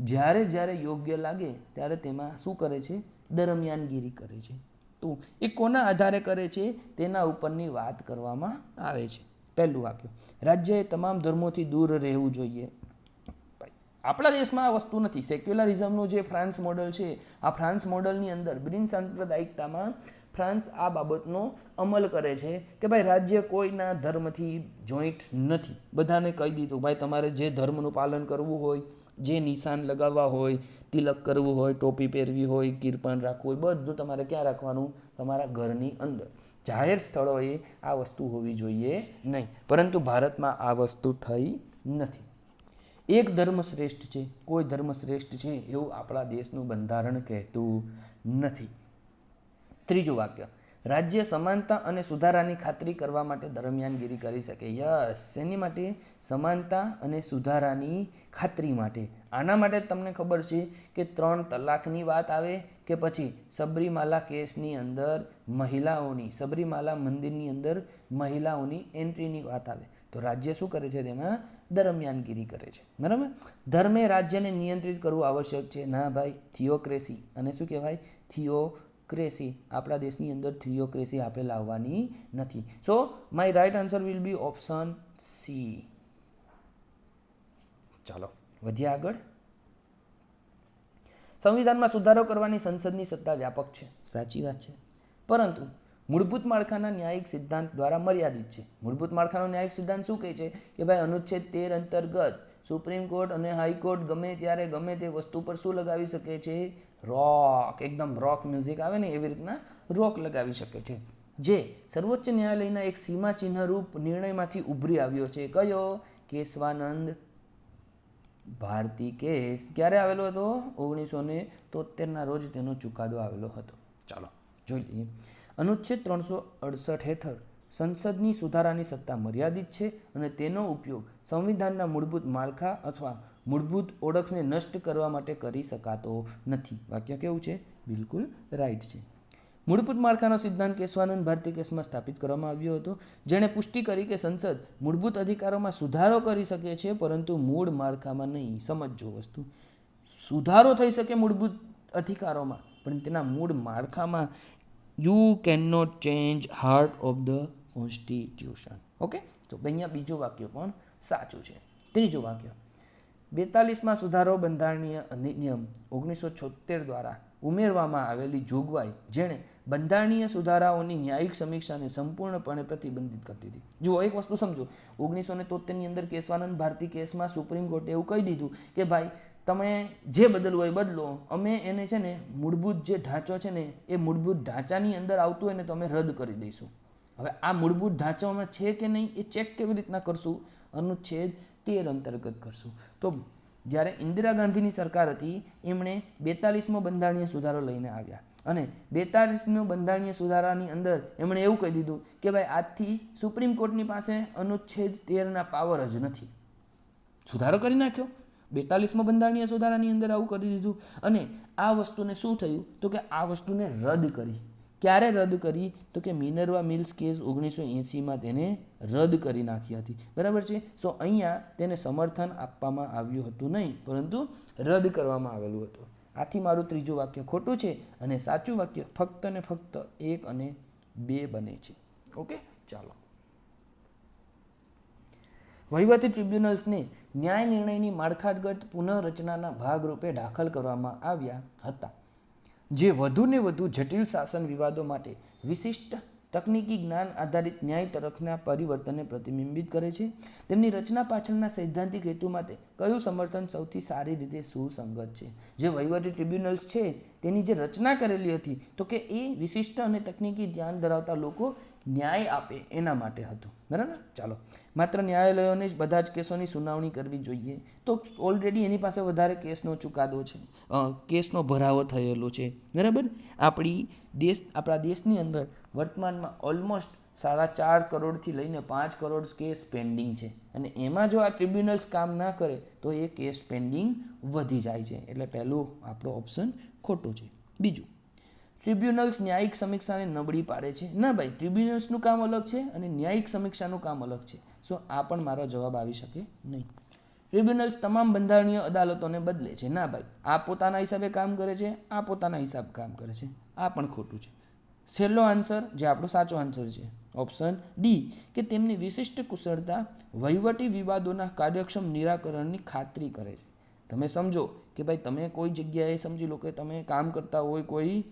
જ્યારે જ્યારે યોગ્ય લાગે ત્યારે તેમાં શું કરે છે? દરમિયાનગીરી કરે છે. તો એ કોના આધારે કરે છે? તેના ઉપરની વાત કરવામાં આવે છે. પહેલું વાક્ય, રાજ્યએ તમામ ધર્મોથી દૂર રહેવું જોઈએ. આપણા દેશમાં આ વસ્તુ નથી. સેક્યુલરિઝમનું જે ફ્રાન્સ મોડલ છે, આ ફ્રાન્સ મોડલની અંદર બિન સાંપ્રદાયિકતામાં ફ્રાન્સ આ બાબતનો અમલ કરે છે કે ભાઈ રાજ્ય કોઈના ધર્મથી જોઈન્ટ નથી. બધાને કહી દીધું ભાઈ તમારે જે ધર્મનું પાલન કરવું હોય, જે નિશાન લગાવવા હોય, તિલક કરવું હોય, ટોપી પહેરવી હોય, કીર્પણ રાખવું હોય, બધું તમારે ક્યાં રાખવાનું? તમારા ઘરની અંદર. જાહેર સ્થળોએ આ વસ્તુ હોવી જોઈએ નહીં. પરંતુ ભારતમાં આ વસ્તુ થઈ નથી. એક ધર્મ શ્રેષ્ઠ છે, કોઈ ધર્મ શ્રેષ્ઠ છે એવું આપણા દેશનું બંધારણ કહેતું નથી. ત્રીજું વાક્ય, રાજ્ય સમાનતા અને સુધારાની ખાતરી કરવા માટે દરમિયાનગીરી કરી શકે. યસ, શેની માટે? સમાનતા અને સુધારાની ખાતરી માટે. આના માટે તમને ખબર છે કે 3 તલાકની વાત આવે કે પછી સબરીમાલા કેસની અંદર મહિલાઓની, સબરીમાલા મંદિરની અંદર મહિલાઓની એન્ટ્રીની વાત આવે તો રાજ્ય શું કરે છે? તેમાં દરમિયાનગીરી કરે છે, બરાબર. ધર્મે રાજ્યને નિયંત્રિત કરવું આવશ્યક છે. ના ભાઈ, થિયોક્રેસી. અને શું કહેવાય? થિયોક્રેસી. આપણા દેશની અંદર થિયોક્રેસી આપણે લાવવાની નથી. So my right answer will be option C. ચાલો વધીએ આગળ. સંવિધાનમાં સુધારો કરવાની સંસદની સત્તા વ્યાપક છે. સાચી વાત છે. પરંતુ મૂળભૂત માળખાના ન્યાયિક સિદ્ધાંત દ્વારા મર્યાદિત છે. મૂળભૂત માળખાનો ન્યાયિક સિદ્ધાંત શું કહે છે કે ભાઈ અનુચ્છેદ 13 અંતર્ગત સુપ્રીમ કોર્ટ અને હાઈકોર્ટ ગમે ત્યારે ગમે તે વસ્તુ પર શું લગાવી શકે છે? રોક. એકદમ રોક મ્યુઝિક આવે ને એવી રીતના રોક લગાવી શકે છે. જે સર્વોચ્ચ ન્યાયાલયના એક સીમાચિહ્ન રૂપ નિર્ણયમાંથી ઉભરી આવ્યો છે. કયો? કેશવાનંદ ભારતી કેસ. ક્યારે આવેલો હતો? 1973ના રોજ તેનો ચુકાદો આવેલો હતો. ચાલો જોઈ લઈએ. અનુચ્છેદ 368 હેઠળ સંસદની સુધારાની સત્તા મર્યાદિત છે અને તેનો ઉપયોગ સંવિધાનના મૂળભૂત માળખા અથવા મૂળભૂત ઓળખને નષ્ટ કરવા માટે કરી શકાતો નથી. વાક્ય કેવું છે? બિલકુલ રાઈટ છે. મૂળભૂત માળખાનો સિદ્ધાંત કેશવાનંદ ભારતી કેસમાં સ્થાપિત કરવામાં આવ્યો હતો, જેણે પુષ્ટિ કરી કે સંસદ મૂળભૂત અધિકારોમાં સુધારો કરી શકે છે પરંતુ મૂળ માળખામાં નહીં. સમજો વસ્તુ, સુધારો થઈ શકે મૂળભૂત અધિકારોમાં પણ તેના મૂળ માળખામાં you can not change heart of the constitution. Okay, તો અહીંયા બીજું વાક્ય પણ સાચું છે. ત્રીજું વાક્ય, 42માં સુધારો બંધારણીય અધિનિયમ 1976 દ્વારા ઉમેરવામાં આવેલી જોગવાઈ જેણે બંધારણીય સુધારાઓની ન્યાયિક સમીક્ષાને સંપૂર્ણપણે પ્રતિબંધિત કરતી હતી. જુઓ એક વસ્તુ સમજો, 1973ની અંદર કેશવાનંદ ભારતી કેસમાં સુપ્રીમ કોર્ટે એવું કહી દીધું કે ભાઈ તમે જે બદલવું હોય બદલો, અમે એને છે ને મૂળભૂત જે ઢાંચો છે ને એ મૂળભૂત ઢાંચાની અંદર આવતું હોય ને તો અમે રદ કરી દઈશું. હવે આ મૂળભૂત ઢાંચામાં છે કે નહીં એ ચેક કેવી રીતના કરશું? અનુચ્છેદ 13 અંતર્ગત કરશું. તો જ્યારે ઇન્દિરા ગાંધીની સરકાર હતી એમણે 42મો બંધારણીય સુધારો લઈને આવ્યા અને 42મો બંધારણીય સુધારાની અંદર એમણે એવું કહી દીધું કે ભાઈ આજથી સુપ્રીમ કોર્ટની પાસે અનુચ્છેદ 13ના પાવર જ નથી. સુધારો કરી નાખ્યો. 42મા બંધારણીય સુધારાની અંદર આવું કરી દીધું અને આ વસ્તુને શું થયું તો કે આ વસ્તુને રદ કરી. ક્યારે રદ કરી? તો કે મિનર્વા મિલ્સ કેસ 1980માં તેને રદ કરી નાખી હતી. બરાબર છે. સો અહીંયા તેને સમર્થન આપવામાં આવ્યું હતું નહીં, પરંતુ રદ કરવામાં આવેલું હતું. આથી મારું ત્રીજું વાક્ય ખોટું છે અને સાચું વાક્ય ફક્ત ને ફક્ત 1 અને 2 બને છે. ઓકે, ચાલો. વહીવટી ટ્રિબ્યુનલ્સને ન્યાય નિર્ણયની માળખાગત પુનઃરચનાના ભાગરૂપે દાખલ કરવામાં આવ્યા હતા, જે વધુને વધુ જટિલ શાસન વિવાદો માટે વિશિષ્ટ તકનીકી જ્ઞાન આધારિત ન્યાય તરફના પરિવર્તનને પ્રતિબિંબિત કરે છે. તેમની રચના પાછળના સૈદ્ધાંતિક હેતુ માટે કયું સમર્થન સૌથી સારી રીતે સુસંગત છે? જે વહીવટી ટ્રિબ્યુનલ્સ છે તેની જે રચના કરેલી હતી તો કે એ વિશિષ્ટ અને તકનીકી જ્ઞાન ધરાવતા લોકો ન્યાય આપે એના માટે હતું. બરાબર. ચાલો, માત્ર ન્યાયાલયોને જ બધા જ કેસોની સુનાવણી કરવી જોઈએ તો ઓલરેડી એની પાસે વધારે કેસનો ચુકાદો છે, કેસનો ભરાવો થયેલો છે. બરાબર. આપણા દેશની અંદર વર્તમાનમાં ઓલમોસ્ટ 4.5 કરોડથી લઈને 5 કરોડ કેસ પેન્ડિંગ છે અને એમાં જો આ ટ્રિબ્યુનલ્સ કામ ના કરે તો એ કેસ પેન્ડિંગ વધી જાય છે. એટલે પહેલું આપણો ઓપ્શન ખોટો છે. બીજું, ટ્રિબ્યુનલ્સ ન્યાયિક સમીક્ષાને નબળી પાડે છે. ના ભાઈ, ટ્રિબ્યુનલ્સનું કામ અલગ છે અને ન્યાયિક સમીક્ષાનું કામ અલગ છે. સો આ પણ મારો જવાબ આવી શકે નહીં. ટ્રિબ્યુનલ્સ તમામ બંધારણીય અદાલતોને બદલે છે. ના ભાઈ, આ પોતાના હિસાબે કામ કરે છે, આ પોતાના હિસાબ કામ કરે છે. આ પણ ખોટું છે. છેલ્લો આન્સર, જે આપણો સાચો આન્સર છે, ઓપ્શન ડી, કે તેમની વિશિષ્ટ કુશળતા વહીવટી વિવાદોના કાર્યક્ષમ નિરાકરણની ખાતરી કરે છે. તમે સમજો કે ભાઈ તમે કોઈ જગ્યાએ સમજી લો કે તમે કામ કરતા હોય કોઈ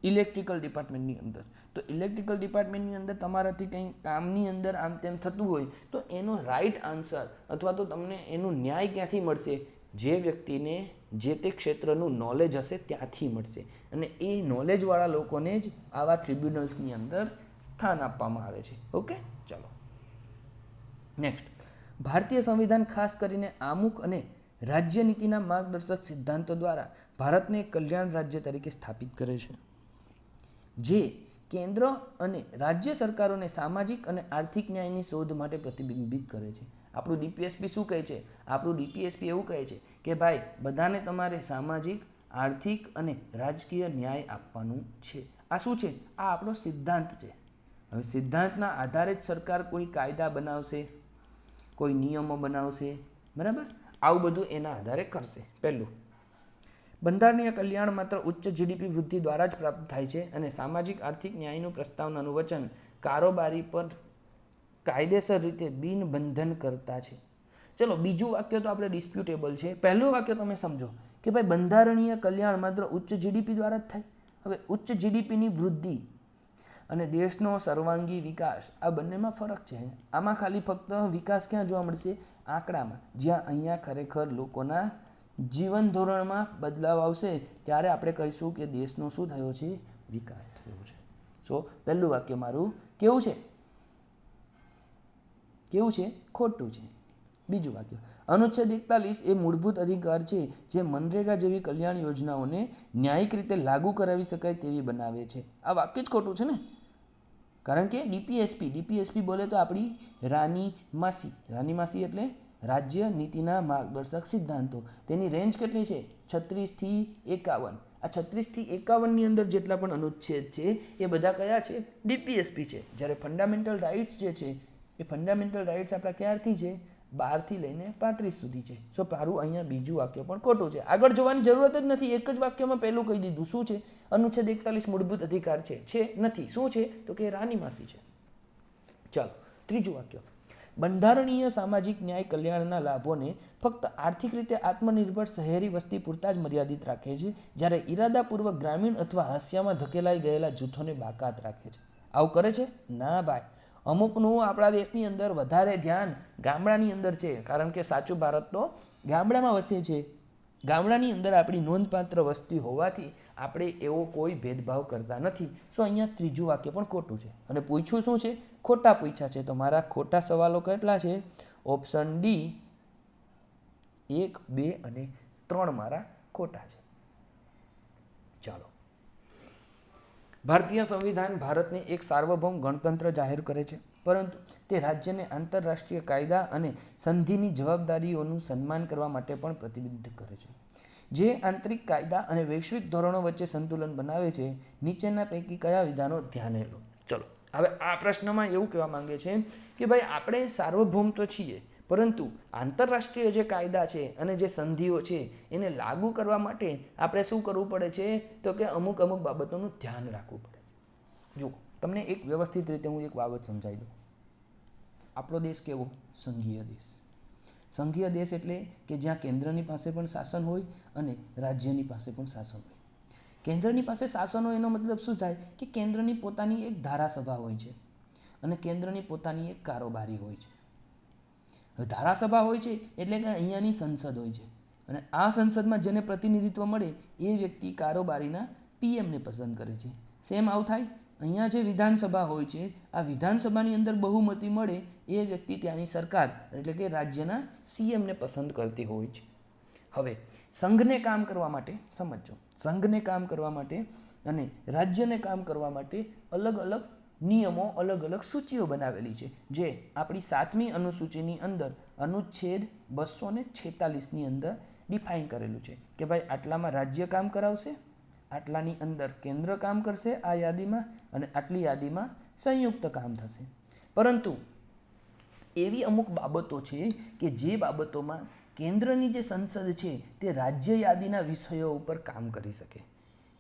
ઇલેક્ટ્રિકલ ડિપાર્ટમેન્ટની અંદર, તો ઇલેક્ટ્રિકલ ડિપાર્ટમેન્ટની અંદર તમારાથી કંઈ કામની અંદર આમ તેમ થતું હોય તો એનો રાઈટ આન્સર અથવા તો તમને એનો ન્યાય ક્યાંથી મળશે? જે વ્યક્તિને જે તે ક્ષેત્રનું નોલેજ હશે ત્યાંથી મળશે અને એ નોલેજવાળા લોકોને જ આવા ટ્રિબ્યુનલ્સની અંદર સ્થાન આપવામાં આવે છે. ઓકે, ચાલો. નેક્સ્ટ, ભારતીય સંવિધાન ખાસ કરીને આમુખ અને રાજ્યનીતિના માર્ગદર્શક સિદ્ધાંતો દ્વારા ભારતને કલ્યાણ રાજ્ય તરીકે સ્થાપિત કરે છે, જે કેન્દ્ર અને રાજ્ય સરકારોને સામાજિક અને આર્થિક ન્યાયની શોધ માટે પ્રતિબિંબિત કરે છે. આપણું ડીપીએસપી શું કહે છે? આપણું ડીપીએસપી એવું કહે છે કે ભાઈ બધાને તમારે સામાજિક, આર્થિક અને રાજકીય ન્યાય આપવાનું છે. આ શું છે? આ આપણો સિદ્ધાંત છે. હવે સિદ્ધાંતના આધારે જ સરકાર કોઈ કાયદા બનાવશે, કોઈ નિયમો બનાવશે. બરાબર. આવું બધું એના આધારે કરશે. પહેલું, બંધારણીય કલ્યાણ માત્ર ઉચ્ચ જીડીપી વૃદ્ધિ દ્વારા જ પ્રાપ્ત થાય છે અને સામાજિક આર્થિક ન્યાયનું પ્રસ્તાવનાનું વચન કારોબારી પર કાયદેસર રીતે બિનબંધન કરતા છે. ચલો, બીજું વાક્ય તો આપણે ડિસ્પ્યુટેબલ છે. પહેલું વાક્ય તમે સમજો કે ભાઈ બંધારણીય કલ્યાણ માત્ર ઉચ્ચ જીડીપી દ્વારા જ થાય. હવે ઉચ્ચ જીડીપીની વૃદ્ધિ અને દેશનો સર્વાંગી વિકાસ, આ બંનેમાં ફરક છે. આમાં ખાલી ફક્ત વિકાસ ક્યાં જોવા મળશે? આંકડામાં. જ્યાં અહીંયા ખરેખર લોકોના જીવન ધોરણમાં બદલાવ આવશે ત્યારે આપણે કહીશું કે દેશનો શું થયો છે? વિકાસ થયો છે. સો પહેલું વાક્ય મારું કેવું છે? ખોટું છે. બીજું વાક્ય, અનુચ્છેદ 41 એ મૂળભૂત અધિકાર છે જે મનરેગા જેવી કલ્યાણ યોજનાઓને ન્યાયિક રીતે લાગુ કરાવી શકાય તેવી બનાવે છે. આ વાક્ય જ ખોટું છે ને, કારણ કે ડીપીએસપી બોલે તો આપણી રાની માસી એટલે રાજ્ય નીતિના માર્ગદર્શક સિદ્ધાંતો, તેની રેન્જ કેટલી છે? 36 થી 51. આ 36 થી 51ની અંદર જેટલા પણ અનુચ્છેદ છે એ બધા કયા છે? ડીપીએસપી છે. જ્યારે ફંડામેન્ટલ રાઇટ્સ જે છે એ ફંડામેન્ટલ રાઇટ્સ આપણા ક્યારથી છે? 12 થી લઈને 35 સુધી છે. સો મારું અહીંયા બીજું વાક્ય પણ ખોટું છે. આગળ જોવાની જરૂરત જ નથી. એક જ વાક્યમાં પહેલું કહી દીધું. શું છે? અનુચ્છેદ 41 મૂળભૂત અધિકાર છે નથી. શું છે? તો કે રાની માસી છે. ચાલો, ત્રીજું વાક્ય, બંધારણીય સામાજિક ન્યાય કલ્યાણના લાભોને ફક્ત આર્થિક રીતે આત્મનિર્ભર શહેરી વસ્તી પૂરતા જ મર્યાદિત રાખે છે, જ્યારે ઇરાદાપૂર્વક ગ્રામીણ અથવા હાંસિયામાં ધકેલાઈ ગયેલા જૂથોને બાકાત રાખે છે. આવું કરે છે? ના ભાઈ. અમુકનું આપણા દેશની અંદર વધારે ધ્યાન ગામડાની અંદર છે, કારણ કે સાચું ભારત તો ગામડામાં વસે છે. ગામડાની અંદર આપણી નોંધપાત્ર વસ્તી હોવાથી આપણે એવો કોઈ ભેદભાવ કરતા નથી. સો અહીંયા ત્રીજું વાક્ય પણ ખોટું છે. અને પૂછ્યું શું છે? ખોટા પૂછ્યા છે. તો મારા ખોટા સવાલો કેટલા છે? ઓપ્શન ડી 1, 2 અને 3 મારા ખોટા છે. ચાલો, ભારતીય સંવિધાન ભારતને એક સાર્વભૌમ ગણતંત્ર જાહેર કરે છે, પરંતુ તે રાજ્યને આંતરરાષ્ટ્રીય કાયદા અને સંધિની જવાબદારીઓનું સન્માન કરવા માટે પણ પ્રતિબદ્ધ કરે છે. જે આંતરિક કાયદા અને વૈશ્વિક ધોરણો વચ્ચે સંતુલન બનાવે છે, નીચેના પૈકી કયા વિધાનો ધ્યાને લો? ચલો, હવે આ પ્રશ્નમાં એવું કહેવા માંગે છે કે ભાઈ આપણે સાર્વભૌમ તો છીએ, પરંતુ આંતરરાષ્ટ્રીય જે કાયદા છે અને જે સંધિઓ છે એને લાગુ કરવા માટે આપણે શું કરવું પડે છે? તો કે અમુક બાબતોનું ધ્યાન રાખવું પડે. જુઓ, તમને એક વ્યવસ્થિત રીતે હું એક બાબત સમજાવી દઉં. આપણો દેશ કેવો? સંઘીય દેશ. સંઘીય દેશ એટલે કે જ્યાં કેન્દ્રની પાસે પણ શાસન હોય અને રાજ્યની પાસે પણ શાસન હોય. કેન્દ્રની પાસે શાસન હોય એનો મતલબ શું થાય? કે કેન્દ્રની પોતાની એક ધારાસભા હોય છે અને કેન્દ્રની પોતાની એક કારોબારી હોય છે. હવે ધારાસભા હોય છે એટલે કે અહીંયાની સંસદ હોય છે અને આ સંસદમાં જેને પ્રતિનિધિત્વ મળે એ વ્યક્તિ કારોબારીના પીએમને પસંદ કરે છે. સેમ આવું થાય અહીંયા જે વિધાનસભા હોય છે, આ વિધાનસભાની અંદર બહુમતી મળે એ વ્યક્તિ ત્યાંની સરકાર એટલે કે રાજ્યના સીએમને પસંદ કરતી હોય છે. હવે સંઘને કામ કરવા માટે સમજો, સંઘને કામ કરવા માટે અને રાજ્યને કામ કરવા માટે અલગ અલગ નિયમો, અલગ અલગ સૂચિઓ બનાવેલી છે, જે આપણી 7મી અનુસૂચિની અંદર અનુચ્છેદ 246ની અંદર ડિફાઇન કરેલું છે કે ભાઈ આટલામાં રાજ્ય કામ કરાવશે, આટલાની અંદર કેન્દ્ર કામ કરશે આ યાદીમાં, અને આટલી યાદીમાં સંયુક્ત કામ થશે. પરંતુ એવી અમુક બાબતો છે કે જે બાબતોમાં કેન્દ્રની જે સંસદ છે તે રાજ્ય યાદીના વિષયો ઉપર કામ કરી શકે.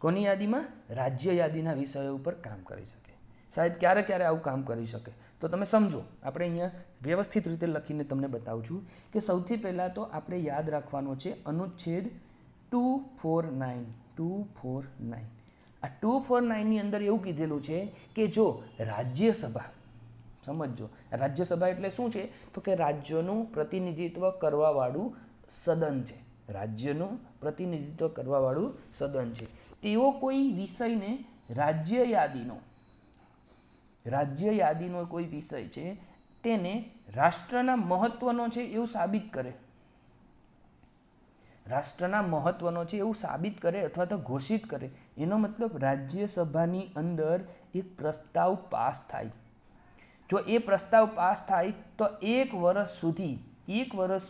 કોની યાદીમાં? રાજ્ય યાદીના વિષયો ઉપર કામ કરી શકે. સાહેબ ક્યારે ક્યારે આવું કામ કરી શકે? તો તમે સમજો, આપણે અહીંયા વ્યવસ્થિત રીતે લખીને તમને બતાવું છું કે સૌથી પહેલાં તો આપણે યાદ રાખવાનો છે અનુચ્છેદ 249. આ 249ની અંદર એવું કીધેલું છે કે જો રાજ્યસભા, સમજો રાજ્યસભા એટલે શું છે? તો કે રાજ્યનું પ્રતિનિધિત્વ કરવાવાળું સદન છે. રાજ્યનું પ્રતિનિધિત્વ કરવાવાળું સદન છે. તેઓ કોઈ વિષયને રાજ્ય યાદીનો કોઈ વિષય છે તેને રાષ્ટ્રના મહત્વનો છે એવું સાબિત કરે, રાષ્ટ્રના મહત્વનો છે એવું સાબિત કરે અથવા તો ઘોષિત કરે. એનો મતલબ રાજ્યસભાની અંદર એક પ્રસ્તાવ પાસ થાય. જો એ પ્રસ્તાવ પાસ થાય તો 1 વર્ષ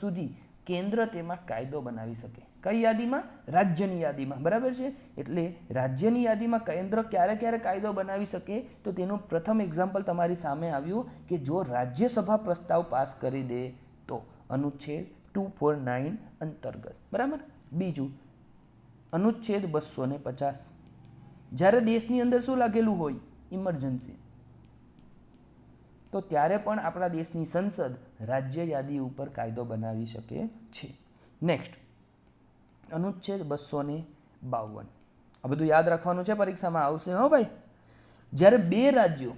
સુધી કેન્દ્ર તેમાં કાયદો બનાવી શકે. કઈ યાદીમાં? રાજ્યની યાદીમાં. બરાબર છે? એટલે રાજ્યની યાદીમાં કેન્દ્ર ક્યારે ક્યારે કાયદો બનાવી શકે? તો તેનું પ્રથમ એક્ઝામ્પલ તમારી સામે આવ્યું કે જો રાજ્યસભા પ્રસ્તાવ પાસ કરી દે તો, અનુચ્છેદ 249 અંતર્ગત. બરાબર. બીજું અનુચ્છેદ 250, જ્યારે દેશની અંદર શું લાગેલું હોય? ઇમરજન્સી. તો ત્યારે પણ આપણા દેશની સંસદ રાજ્ય યાદી ઉપર કાયદો બનાવી શકે છે. નેક્સ્ટ અનુચ્છેદ 252. આ બધું યાદ રાખવાનું છે, પરીક્ષામાં આવશે હો ભાઈ. જ્યારે 2 રાજ્યો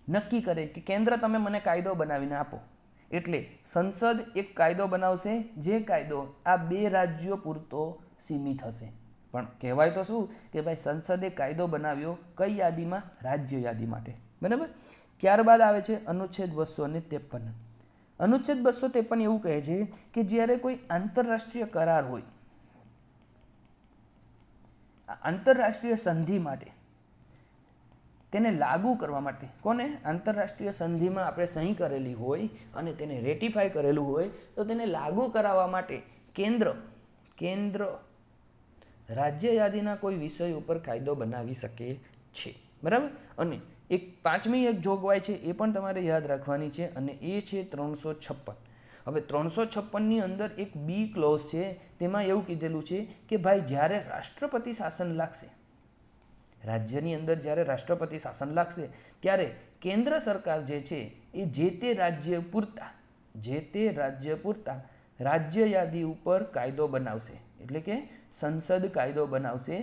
નક્કી કરે કે કેન્દ્ર તમે મને કાયદો બનાવીને આપો, એટલે સંસદ એક કાયદો બનાવશે, જે કાયદો આ 2 રાજ્યો પૂરતો સીમિત હશે. પણ કહેવાય તો શું કે ભાઈ સંસદે કાયદો બનાવ્યો કઈ યાદીમાં? રાજ્ય યાદી માટે. બરાબર. ત્યારબાદ આવે છે અનુચ્છેદ 253. અનુચ્છેદ 253 એવું કહે છે કે જ્યારે કોઈ આંતરરાષ્ટ્રીય કરાર હોય, આંતરરાષ્ટ્રીય સંધિ માટે તેને લાગુ કરવા માટે, કોને? આંતરરાષ્ટ્રીય સંધિમાં આપણે સહી કરેલી હોય અને તેને રેટિફાઈ કરેલું હોય તો તેને લાગુ કરાવવા માટે કેન્દ્ર રાજ્ય યાદીના કોઈ વિષય ઉપર કાયદો બનાવી શકે છે. બરાબર. અને એક 5મી એક જોગવાઈ છે એ પણ તમારે યાદ રાખવાની છે અને એ છે 356. હવે 356ની અંદર એક બી ક્લોઝ છે, તેમાં એવું કીધેલું છે કે ભાઈ જ્યારે રાષ્ટ્રપતિ શાસન લાગશે, રાજ્યની અંદર જ્યારે રાષ્ટ્રપતિ શાસન લાગશે ત્યારે કેન્દ્ર સરકાર જે છે એ જે તે રાજ્ય પૂરતા રાજ્ય યાદી ઉપર કાયદો બનાવશે. એટલે કે સંસદ કાયદો બનાવશે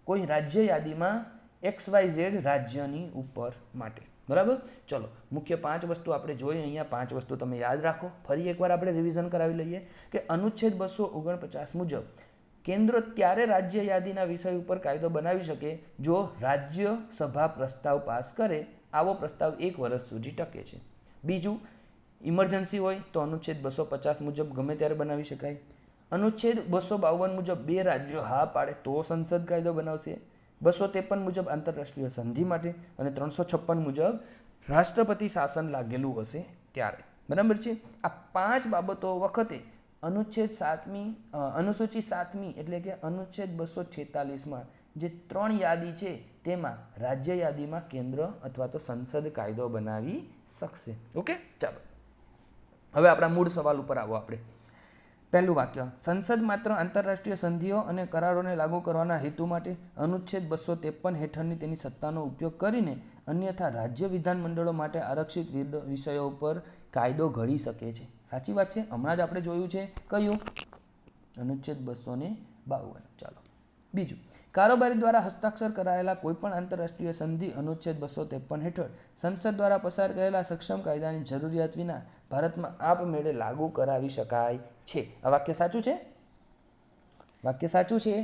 કોઈ રાજ્ય યાદીમાં XYZ રાજ્યની ઉપર માટે. બરાબર. ચલો, મુખ્ય 5 વસ્તુ આપણે જોઈ. અહીંયા 5 વસ્તુ તમે યાદ રાખો. ફરી એકવાર આપણે રિવિઝન કરાવી લઈએ કે અનુચ્છેદ 249 મુજબ કેન્દ્ર ત્યારે રાજ્ય યાદીના વિષય ઉપર કાયદો બનાવી શકે જો રાજ્યસભા પ્રસ્તાવ પાસ કરે. આવો પ્રસ્તાવ 1 વર્ષ સુધી ટકે છે. બીજું, ઇમરજન્સી હોય તો અનુચ્છેદ 250 મુજબ ગમે ત્યારે બનાવી શકાય. અનુચ્છેદ 252 મુજબ 2 રાજ્યો હા પાડે તો સંસદ કાયદો બનાવશે. 253 મુજબ આંતરરાષ્ટ્રીય સંધિ માટે અને 356 મુજબ રાષ્ટ્રપતિ શાસન લાગેલું હશે ત્યારે. બરાબર છે. આ 5 બાબતો વખતે અનુચ્છેદ 7મી અનુસૂચિ 7મી એટલે કે અનુચ્છેદ 246માં જે 3 યાદી છે તેમાં રાજ્ય યાદીમાં કેન્દ્ર અથવા તો સંસદ કાયદો બનાવી શકશે. ઓકે, ચાલો હવે આપણા મૂળ સવાલ ઉપર આવો આપણે. પહેલું વાક્ય, સંસદ માત્ર આંતરરાષ્ટ્રીય સંધિઓ અને કરારોને લાગુ કરવાના હેતુ માટે અનુચ્છેદ 253 હેઠળની તેની સત્તાનો ઉપયોગ કરીને અન્યથા રાજ્ય વિધાનમંડળો માટે આરક્ષિત વિષયો પર કાયદો ઘડી શકે છે. સાચી વાત છે. હમણાં જ આપણે જોયું છે કયું? અનુચ્છેદ 252. ચાલો બીજું, કારોબારી દ્વારા હસ્તાક્ષર કરાયેલા કોઈપણ આંતરરાષ્ટ્રીય સંધિ અનુચ્છેદ 253 હેઠળ સંસદ દ્વારા પસાર કરેલા સક્ષમ કાયદાની જરૂરિયાત વિના ભારતમાં આપમેળે લાગુ કરાવી શકાય છે. આ વાક્ય સાચું છે? વાક્ય સાચું છે?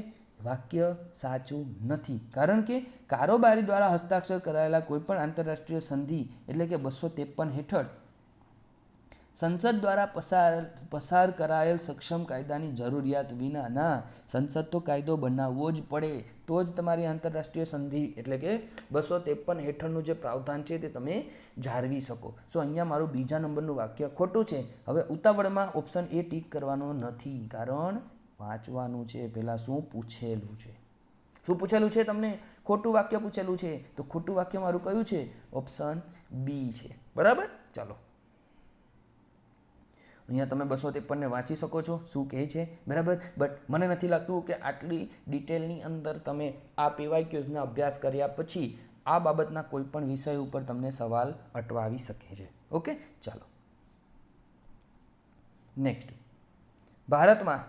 વાક્ય સાચું નથી. કારણ કે કારોબારી દ્વારા હસ્તાક્ષર કરાયેલા કોઈપણ આંતરરાષ્ટ્રીય સંધિ એટલે કે 253 હેઠળ સંસદ દ્વારા પસાર કરાયેલ સક્ષમ કાયદાની જરૂરિયાત વિનાના સંસદ તો કાયદો બનાવવો જ પડે, તો જ તમારી આંતરરાષ્ટ્રીય સંધિ એટલે કે 253 હેઠળનું જે પ્રાવધાન છે તે તમે જાળવી શકો. સો અહીંયા મારું બીજા નંબરનું વાક્ય ખોટું છે. હવે ઉતાવળમાં ઓપ્શન એ ટીક કરવાનો નથી, કારણ વાંચવાનું છે પહેલાં શું પૂછેલું છે. શું પૂછેલું છે તમને? ખોટું વાક્ય પૂછેલું છે. તો ખોટું વાક્ય મારું કયું છે? ઓપ્શન બી છે. બરાબર, ચાલો અહીંયા તમે 253 વાંચી શકો છો શું કહે છે. બરાબર, બટ મને નથી લાગતું કે આટલી ડિટેલની અંદર તમે આ PYQsનો અભ્યાસ કર્યા પછી આ બાબતના કોઈ પણ વિષય ઉપર તમને સવાલ અટવાવી શકે છે. ઓકે, ચાલો નેક્સ્ટ. ભારતમાં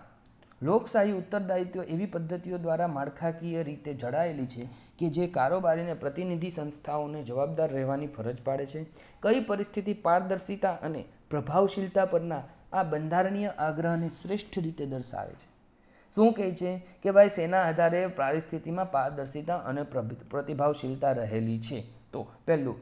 લોકશાહી ઉત્તરદાયિત્વ એવી પદ્ધતિઓ દ્વારા માળખાકીય રીતે જડાયેલી છે કે જે કારોબારીને પ્રતિનિધિ સંસ્થાઓને જવાબદાર રહેવાની ફરજ પાડે છે. કઈ પરિસ્થિતિ પારદર્શિતા અને પ્રભાવશીલતા પરના આ બંધારણીય આગ્રહને શ્રેષ્ઠ રીતે દર્શાવે છે? શું કહે છે કે ભાઈ શેના આધારે પરિસ્થિતિમાં પારદર્શિતા અને પ્રતિભાવશીલતા રહેલી છે? તો પહેલું,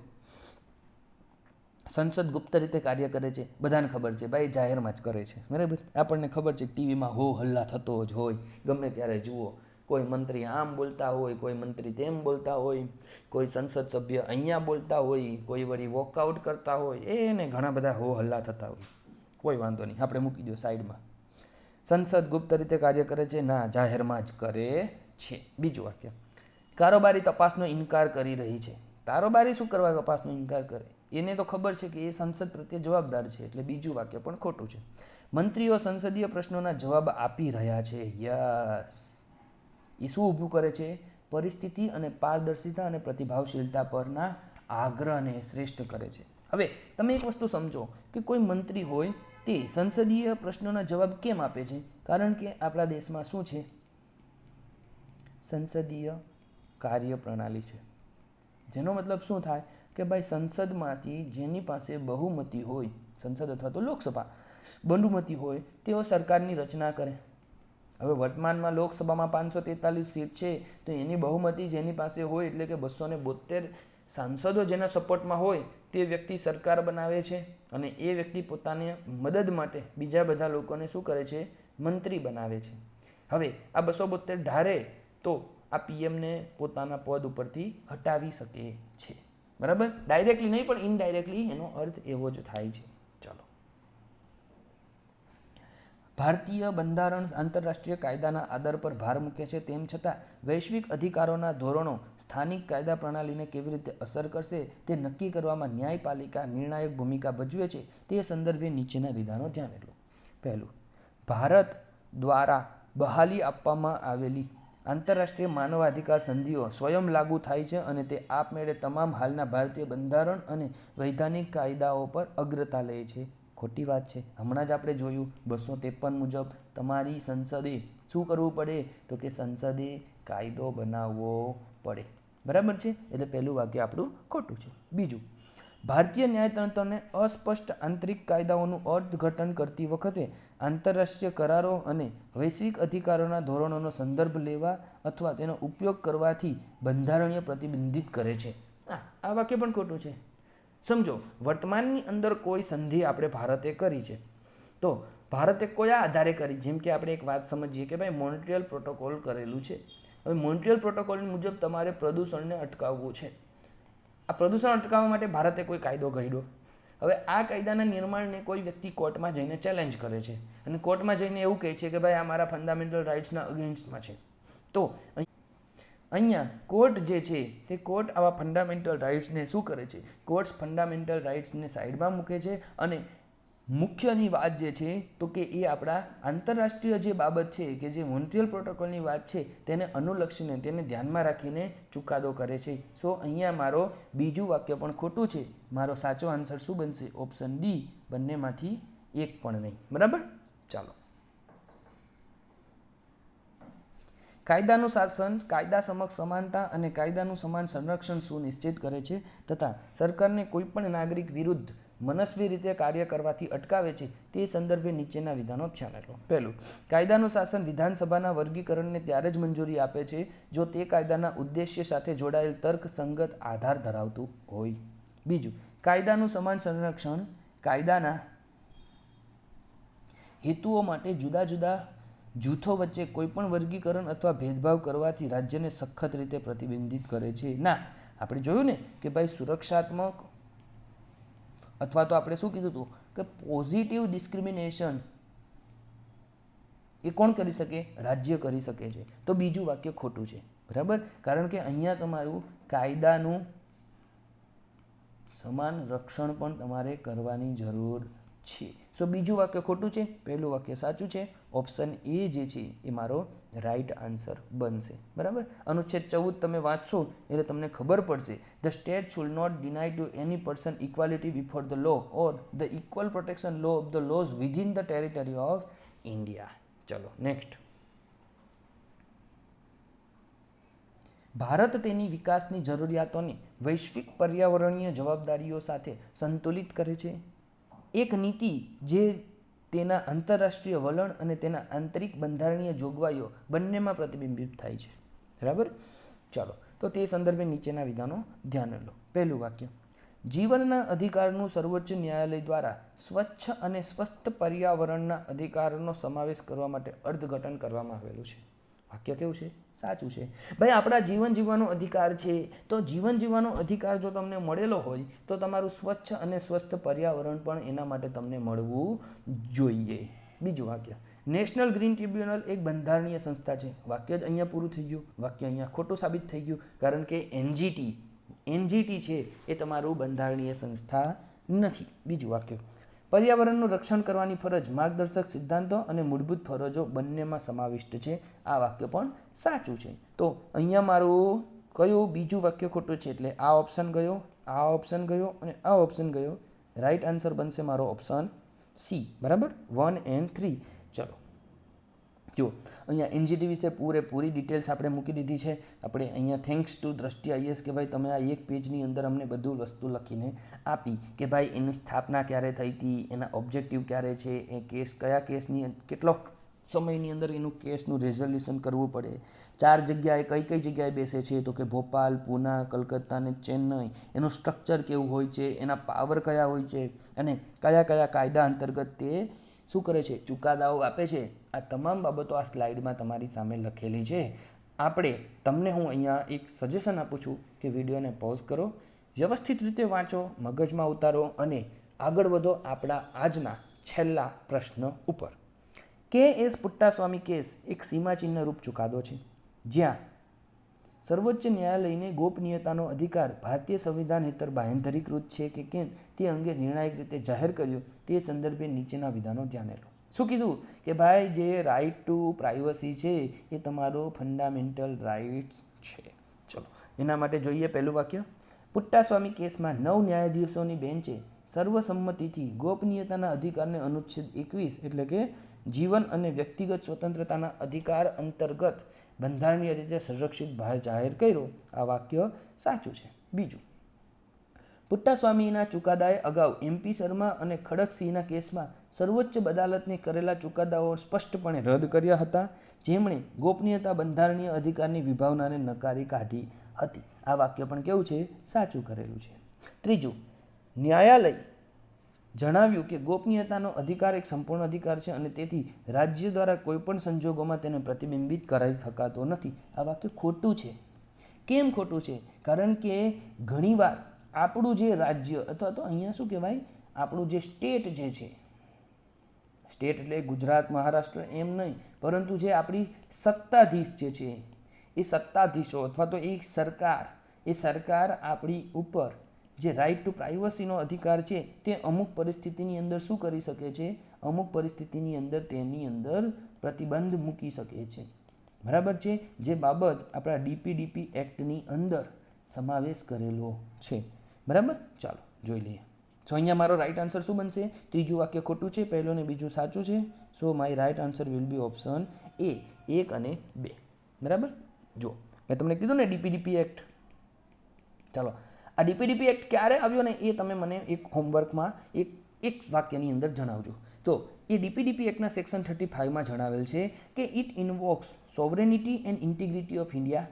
સંસદ ગુપ્ત રીતે કાર્ય કરે છે. બધાને ખબર છે ભાઈ, જાહેરમાં જ કરે છે. બરાબર, આપણને ખબર છે ટીવીમાં હો હલ્લા થતો જ હોય, ગમે ત્યારે જુઓ. કોઈ મંત્રી આમ બોલતા હોય, કોઈ મંત્રી તેમ બોલતા હોય, કોઈ સંસદ સભ્ય અહીંયા બોલતા હોય, કોઈ વળી વોકઆઉટ કરતા હોય, એને ઘણા બધા હો હલ્લા થતા હોય. કોઈ વાંધો નહીં, આપણે મૂકી દો સાઈડમાં. સંસદ ગુપ્ત રીતે કાર્ય કરે છે? ના, જાહેરમાં જ કરે છે. બીજું વાક્ય, કારોબારી તપાસનો ઇનકાર કરી રહી છે. કારોબારી શું કરવા તપાસનો ઇનકાર કરે? એને તો ખબર છે કે એ સંસદ પ્રત્યે જવાબદાર છે. એટલે બીજું વાક્ય પણ ખોટું છે. મંત્રીઓ સંસદીય પ્રશ્નોના જવાબ આપી રહ્યા છે. યસ, એ શું ઊભું કરે છે? પરિસ્થિતિ અને પારદર્શિતા અને પ્રતિભાવશીલતા પરના આગ્રહને શ્રેષ્ઠ કરે છે. હવે તમે એક વસ્તુ સમજો કે કોઈ મંત્રી હોય તે સંસદીય પ્રશ્નોના જવાબ કેમ આપે છે? કારણ કે આપણા દેશમાં શું છે? સંસદીય કાર્ય પ્રણાલી છે. જેનો મતલબ શું થાય કે ભાઈ સંસદમાંથી જેની પાસે બહુમતી હોય, સંસદ અથવા તો લોકસભા બહુમતી હોય, તેઓ સરકારની રચના કરે. હવે વર્તમાનમાં લોકસભામાં 543 સીટ છે, તો એની બહુમતી જેની પાસે હોય એટલે કે 272 સાંસદો જેના સપોર્ટમાં હોય તે વ્યક્તિ સરકાર બનાવે છે, અને એ વ્યક્તિ પોતાની મદદ માટે બીજા બધા લોકોને શું કરે છે? મંત્રી બનાવે છે. હવે આ 272 ધારે તો આ પીએમને પોતાના પદ ઉપરથી હટાવી શકે છે. બરાબર, ડાયરેક્ટલી નહીં પણ ઇનડાયરેક્ટલી એનો અર્થ એવો જ થાય છે. ચાલો, ભારતીય બંધારણ આંતરરાષ્ટ્રીય કાયદાના આદર પર ભાર મૂકે છે. તેમ છતાં વૈશ્વિક અધિકારોના ધોરણો સ્થાનિક કાયદા પ્રણાલીને કેવી રીતે અસર કરશે તે નક્કી કરવામાં ન્યાયપાલિકા નિર્ણાયક ભૂમિકા ભજવે છે. તે સંદર્ભે નીચેના વિધાનો ધ્યાને લો. પહેલું, ભારત દ્વારા બહાલી આપવામાં આવેલી આંતરરાષ્ટ્રીય માનવાધિકાર સંધિઓ સ્વયં લાગુ થાય છે અને તે આપમેળે તમામ હાલના ભારતીય બંધારણ અને વૈધાનિક કાયદાઓ પર અગ્રતા લે છે. ખોટી વાત છે. હમણાં જ આપણે જોયું 253 મુજબ તમારી સંસદે શું કરવું પડે? તો કે સંસદે કાયદો બનાવવો પડે. બરાબર છે, એટલે પહેલું વાક્ય આપણું ખોટું છે. બીજું, ભારતીય ન્યાયતંત્રને અસ્પષ્ટ આંતરિક કાયદાઓનું અર્થઘટન કરતી વખતે આંતરરાષ્ટ્રીય કરારો અને વૈશ્વિક અધિકારોના ધોરણોનો સંદર્ભ લેવા અથવા તેનો ઉપયોગ કરવાથી બંધારણીય પ્રતિબંધિત કરે છે. આ વાક્ય પણ ખોટું છે. સમજો, વર્તમાનની અંદર કોઈ સંધિ આપણે ભારતે કરી છે, તો ભારતે કયા આધારે કરી? જેમ કે આપણે એક વાત સમજીએ કે ભાઈ મોન્ટ્રીયલ પ્રોટોકોલ કરેલું છે. હવે મોન્ટ્રીયલ પ્રોટોકોલ મુજબ તમારે પ્રદૂષણને અટકાવવું છે. આ પ્રદૂષણ અટકાવવા માટે ભારતે કોઈ કાયદો ઘડ્યો? હવે આ કાયદાના નિર્માણને કોઈ વ્યક્તિ કોર્ટમાં જઈને ચેલેન્જ કરે છે અને કોર્ટમાં જઈને એવું કહે છે કે ભાઈ આ મારા ફંડામેન્ટલ રાઇટ્સના અગેન્સ્ટમાં છે, તો અહીંયા કોર્ટ જે છે તે કોર્ટ આવા ફંડામેન્ટલ રાઇટ્સને શું કરે છે, કોર્ટ્સ ફંડામેન્ટલ રાઇટ્સને સાઈડમાં મૂકે છે અને મુખ્યની વાત જે છે તો કે એ આપણા આંતરરાષ્ટ્રીય જે બાબત છે કે જે મોન્ટ્રિયલ પ્રોટોકોલની વાત છે તેને અનુલક્ષીને તેને ધ્યાનમાં રાખીને ચુકાદો કરે છે. સો અહીંયા મારો બીજું વાક્ય પણ ખોટું છે. મારો સાચો આન્સર શું બનશે? ઓપ્શન ડી, બંનેમાંથી એક પણ નહીં. બરાબર, ચાલો. કાયદાનું શાસન કાયદા સમક્ષ સમાનતા અને કાયદાનું સમાન સંરક્ષણ સુનિશ્ચિત કરે છે તથા સરકારને કોઈપણ નાગરિક વિરુદ્ધ મનસ્વી રીતે કાર્ય કરવાથી અટકાવે છે. તે સંદર્ભે નીચેના વિધાનો ધ્યાન લો. પહેલું, કાયદાનું શાસન વિધાનસભાના વર્ગીકરણને ત્યારે જ મંજૂરી આપે છે જો તે કાયદાના ઉદ્દેશ્ય સાથે જોડાયેલ તર્કસંગત આધાર ધરાવતું હોય. બીજું, કાયદાનું સમાન સંરક્ષણ કાયદાના હેતુઓ માટે જુદા જુદા જૂથો વચ્ચે કોઈપણ વર્ગીકરણ અથવા ભેદભાવ કરવાથી રાજ્યને સખત રીતે પ્રતિબંધિત કરે છે. ના, આપણે જોયું ને કે ભાઈ સુરક્ષાત્મક અથવા તો આપણે શું કીધું હતું કે પોઝિટિવ ડિસ્ક્રિમિનેશન એ કોણ કરી શકે? રાજ્ય કરી શકે છે. તો બીજું વાક્ય ખોટું છે. બરાબર, કારણ કે અહીંયા તમારું કાયદાનું સમાન રક્ષણ પણ તમારે કરવાની જરૂર છે. સો બીજું વાક્ય ખોટું છે, પહેલું વાક્ય સાચું છે. ઓપ્શન એ જે છે એ મારો રાઈટ આન્સર બનશે. બરાબર, અનુચ્છેદ 14 તમે વાંચશો એટલે તમને ખબર પડશે. The state should not deny to any person equality before the law or the equal protection law of the laws within the territory of India. ચલો નેક્સ્ટ. ભારત તેની વિકાસની જરૂરિયાતોને વૈશ્વિક પર્યાવરણીય જવાબદારીઓ સાથે સંતુલિત કરે છે. એક નીતિ જે તેના આંતરરાષ્ટ્રીય વલણ અને તેના આંતરિક બંધારણીય જોગવાઈઓ બંનેમાં પ્રતિબિંબિત થાય છે. બરાબર, ચાલો. તો તે સંદર્ભે નીચેના વિધાનો ધ્યાન લો. પહેલું વાક્ય, જીવનના અધિકારનું સર્વોચ્ચ ન્યાયાલય દ્વારા સ્વચ્છ અને સ્વસ્થ પર્યાવરણના અધિકારનો સમાવેશ કરવા માટે અર્થઘટન કરવામાં આવેલું છે. વાક્ય કેવું છે? સાચું છે. ભાઈ આપણા જીવન જીવવાનો અધિકાર છે, તો જીવન જીવવાનો અધિકાર જો તમને મળેલો હોય તો તમારું સ્વચ્છ અને સ્વસ્થ પર્યાવરણ પણ એના માટે તમને મળવું જોઈએ. બીજું વાક્ય, નેશનલ ગ્રીન ટ્રિબ્યુનલ એક બંધારણીય સંસ્થા છે. વાક્ય જ અહીંયા પૂરું થઈ ગયું. વાક્ય અહીંયા ખોટું સાબિત થઈ ગયું, કારણ કે એનજીટી છે એ તમારું બંધારણીય સંસ્થા નથી. બીજું વાક્ય, પર્યાવરણનું રક્ષણ કરવાની ફરજ માર્ગદર્શક સિદ્ધાંતો અને મૂળભૂત ફરજો બંનેમાં સમાવિષ્ટ છે. આ વાક્ય પણ સાચું છે. તો અહીંયા મારું કયું બીજું વાક્ય ખોટું છે, એટલે આ ઓપ્શન ગયો, આ ઓપ્શન ગયો અને આ ઓપ્શન ગયો. રાઈટ આન્સર બનશે મારો ઓપ્શન સી. બરાબર, 1 and 3. ચલો જો અહીંયા એનજીટી વિશે પૂરેપૂરી ડિટેલ્સ આપણે મૂકી દીધી છે. આપણે અહીંયા થેન્ક્સ ટુ દ્રષ્ટિ આઈએસ કે ભાઈ તમે આ એક પેજની અંદર અમને બધું વસ્તુ લખીને આપી કે ભાઈ એની સ્થાપના ક્યારે થઈ હતી, એના ઓબ્જેક્ટિવ ક્યારે છે, એ કેસ કયા કેસની કેટલો સમયની અંદર એનું કેસનું રેઝોલ્યુશન કરવું પડે, 4 જગ્યાએ કઈ જગ્યાએ બેસે છે, તો કે ભોપાલ, પૂના, કલકત્તા અને ચેન્નઈ. એનું સ્ટ્રક્ચર કેવું હોય છે, એના પાવર કયા હોય છે અને કયા કયા કાયદા અંતર્ગત તે શું કરે છે, ચુકાદાઓ આપે છે. આ તમામ બાબતો આ સ્લાઇડમાં તમારી સામે લખેલી છે. આપણે તમને હું અહીંયા એક સજેશન આપું છું કે વિડીયોને પોઝ કરો, વ્યવસ્થિત રીતે વાંચો, મગજમાં ઉતારો અને આગળ વધો આપણા આજના છેલ્લા પ્રશ્ન ઉપર. કે.એસ. પુટ્ટાસ્વામી કેસ એક સીમાચિહ્ન રૂપ ચુકાદો છે, જ્યાં સર્વોચ્ચ ન્યાયાલયને ગોપનીયતાનો અધિકાર ભારતીય સંવિધાન હેઠળ બાંહેધરીકૃત છે કે કેમ તે અંગે નિર્ણાયક રીતે જાહેર કર્યો. તે સંદર્ભે નીચેના વિધાનો ધ્યાને લો. શું કીધું કે ભાઈ જે રાઇટ ટુ પ્રાઇવસી છે એ તમારો ફંડામેન્ટલ રાઇટ્સ છે. ચલો એના માટે જોઈએ પહેલું વાક્ય. પુટ્ટાસ્વામી કેસમાં 9 ન્યાયાધીશોની બેન્ચે સર્વસંમતિથી ગોપનીયતાના અધિકારને અનુચ્છેદ 21 એટલે કે જીવન અને વ્યક્તિગત સ્વતંત્રતાના અધિકાર અંતર્ગત બંધારણીય રીતે સંરક્ષિત બહાર જાહેર કર્યો. આ વાક્ય સાચું છે. બીજું, પુટ્ટાસ્વામીના ચુકાદાએ અગાઉ MP શર્મા અને ખડકસિંહના કેસમાં સર્વોચ્ચ અદાલતને કરેલા ચુકાદાઓ સ્પષ્ટપણે રદ કર્યા હતા, જેમણે ગોપનીયતા બંધારણીય અધિકારની વિભાવનાને નકારી કાઢી હતી. આ વાક્ય પણ કેવું છે? સાચું કરેલું છે. ત્રીજું, ન્યાયાલય જણાવ્યું કે ગોપનીયતાનો અધિકાર એક સંપૂર્ણ અધિકાર છે અને તેથી રાજ્ય દ્વારા કોઈપણ સંજોગોમાં તેને પ્રતિબિંબિત કરાઈ શકાતો નથી. આ વાક્ય ખોટું છે. કેમ ખોટું છે? કારણ કે ઘણીવાર આપણું જે રાજ્ય અથવા તો અહીંયા શું કહેવાય, આપણું જે સ્ટેટ જે છે, સ્ટેટ એટલે ગુજરાત મહારાષ્ટ્ર એમ નહીં, પરંતુ જે આપણી સત્તાધીશ જે છે એ સત્તાધીશો અથવા તો એ સરકાર આપણી ઉપર જે રાઇટ ટુ પ્રાઇવસીનો અધિકાર છે તે અમુક પરિસ્થિતિની અંદર શું કરી શકે છે, અમુક પરિસ્થિતિની અંદર તેની અંદર પ્રતિબંધ મૂકી શકે છે. બરાબર છે, જે બાબત આપણા ડીપીડીપી એક્ટની અંદર સમાવેશ કરેલો છે. બરાબર, ચાલો જોઈ લઈએ. સો અહીંયા મારો રાઇટ આન્સર શું બનશે? ત્રીજું વાક્ય ખોટું છે, પહેલું ને બીજું સાચું છે. So my right answer will be option A, 1 અને 2. બરાબર, જો મેં તમને કીધું ને ડીપીડીપી એક્ટ. ચાલો, આ ડીપીડીપી એક્ટ ક્યારે આવ્યો ને એ તમે મને એક હોમવર્કમાં એક વાક્યની અંદર જણાવજો. તો એ ડીપીડીપી એક્ટના સેક્શન 35માં જણાવેલ છે કે it invokes sovereignty and integrity of India,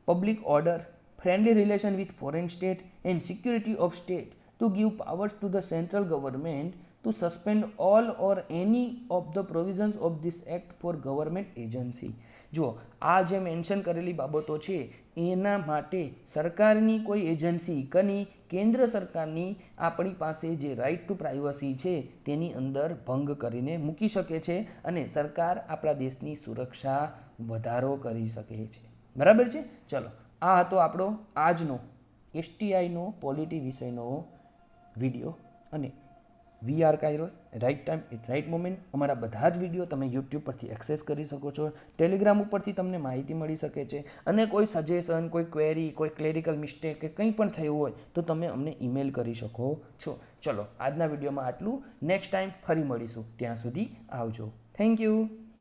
public order, friendly relation with foreign state and security of state to give powers to the central government to suspend all or any of the provisions of this act for government agency. જો આ જે mention કરેલી બાબતો છે એના માટે સરકારની કોઈ એજન્સી કેન્દ્ર સરકારની આપણી પાસે જે રાઇટ ટુ પ્રાઇવસી છે તેની અંદર ભંગ કરીને મૂકી શકે છે અને સરકાર આપણા દેશની સુરક્ષા વધારો કરી શકે છે. બરાબર છે, ચલો આ હતો આપણો આજનો STIનો પોલિટી વિષયનો વિડીયો. અને we are Kairos, right time at right moment. અમારા બધા જ વિડીયો તમે યુટ્યુબ પરથી એક્સેસ કરી શકો છો, ટેલિગ્રામ ઉપરથી તમને માહિતી મળી શકે છે. અને કોઈ સજેશન, કોઈ ક્વેરી, કોઈ ક્લેરિકલ મિસ્ટેક કે કંઈ પણ થયું હોય તો તમે અમને ઈમેલ કરી શકો છો. ચલો આજના વિડીયોમાં આટલું. નેક્સ્ટ ટાઈમ ફરી મળીશું, ત્યાં સુધી આવજો. Thank you.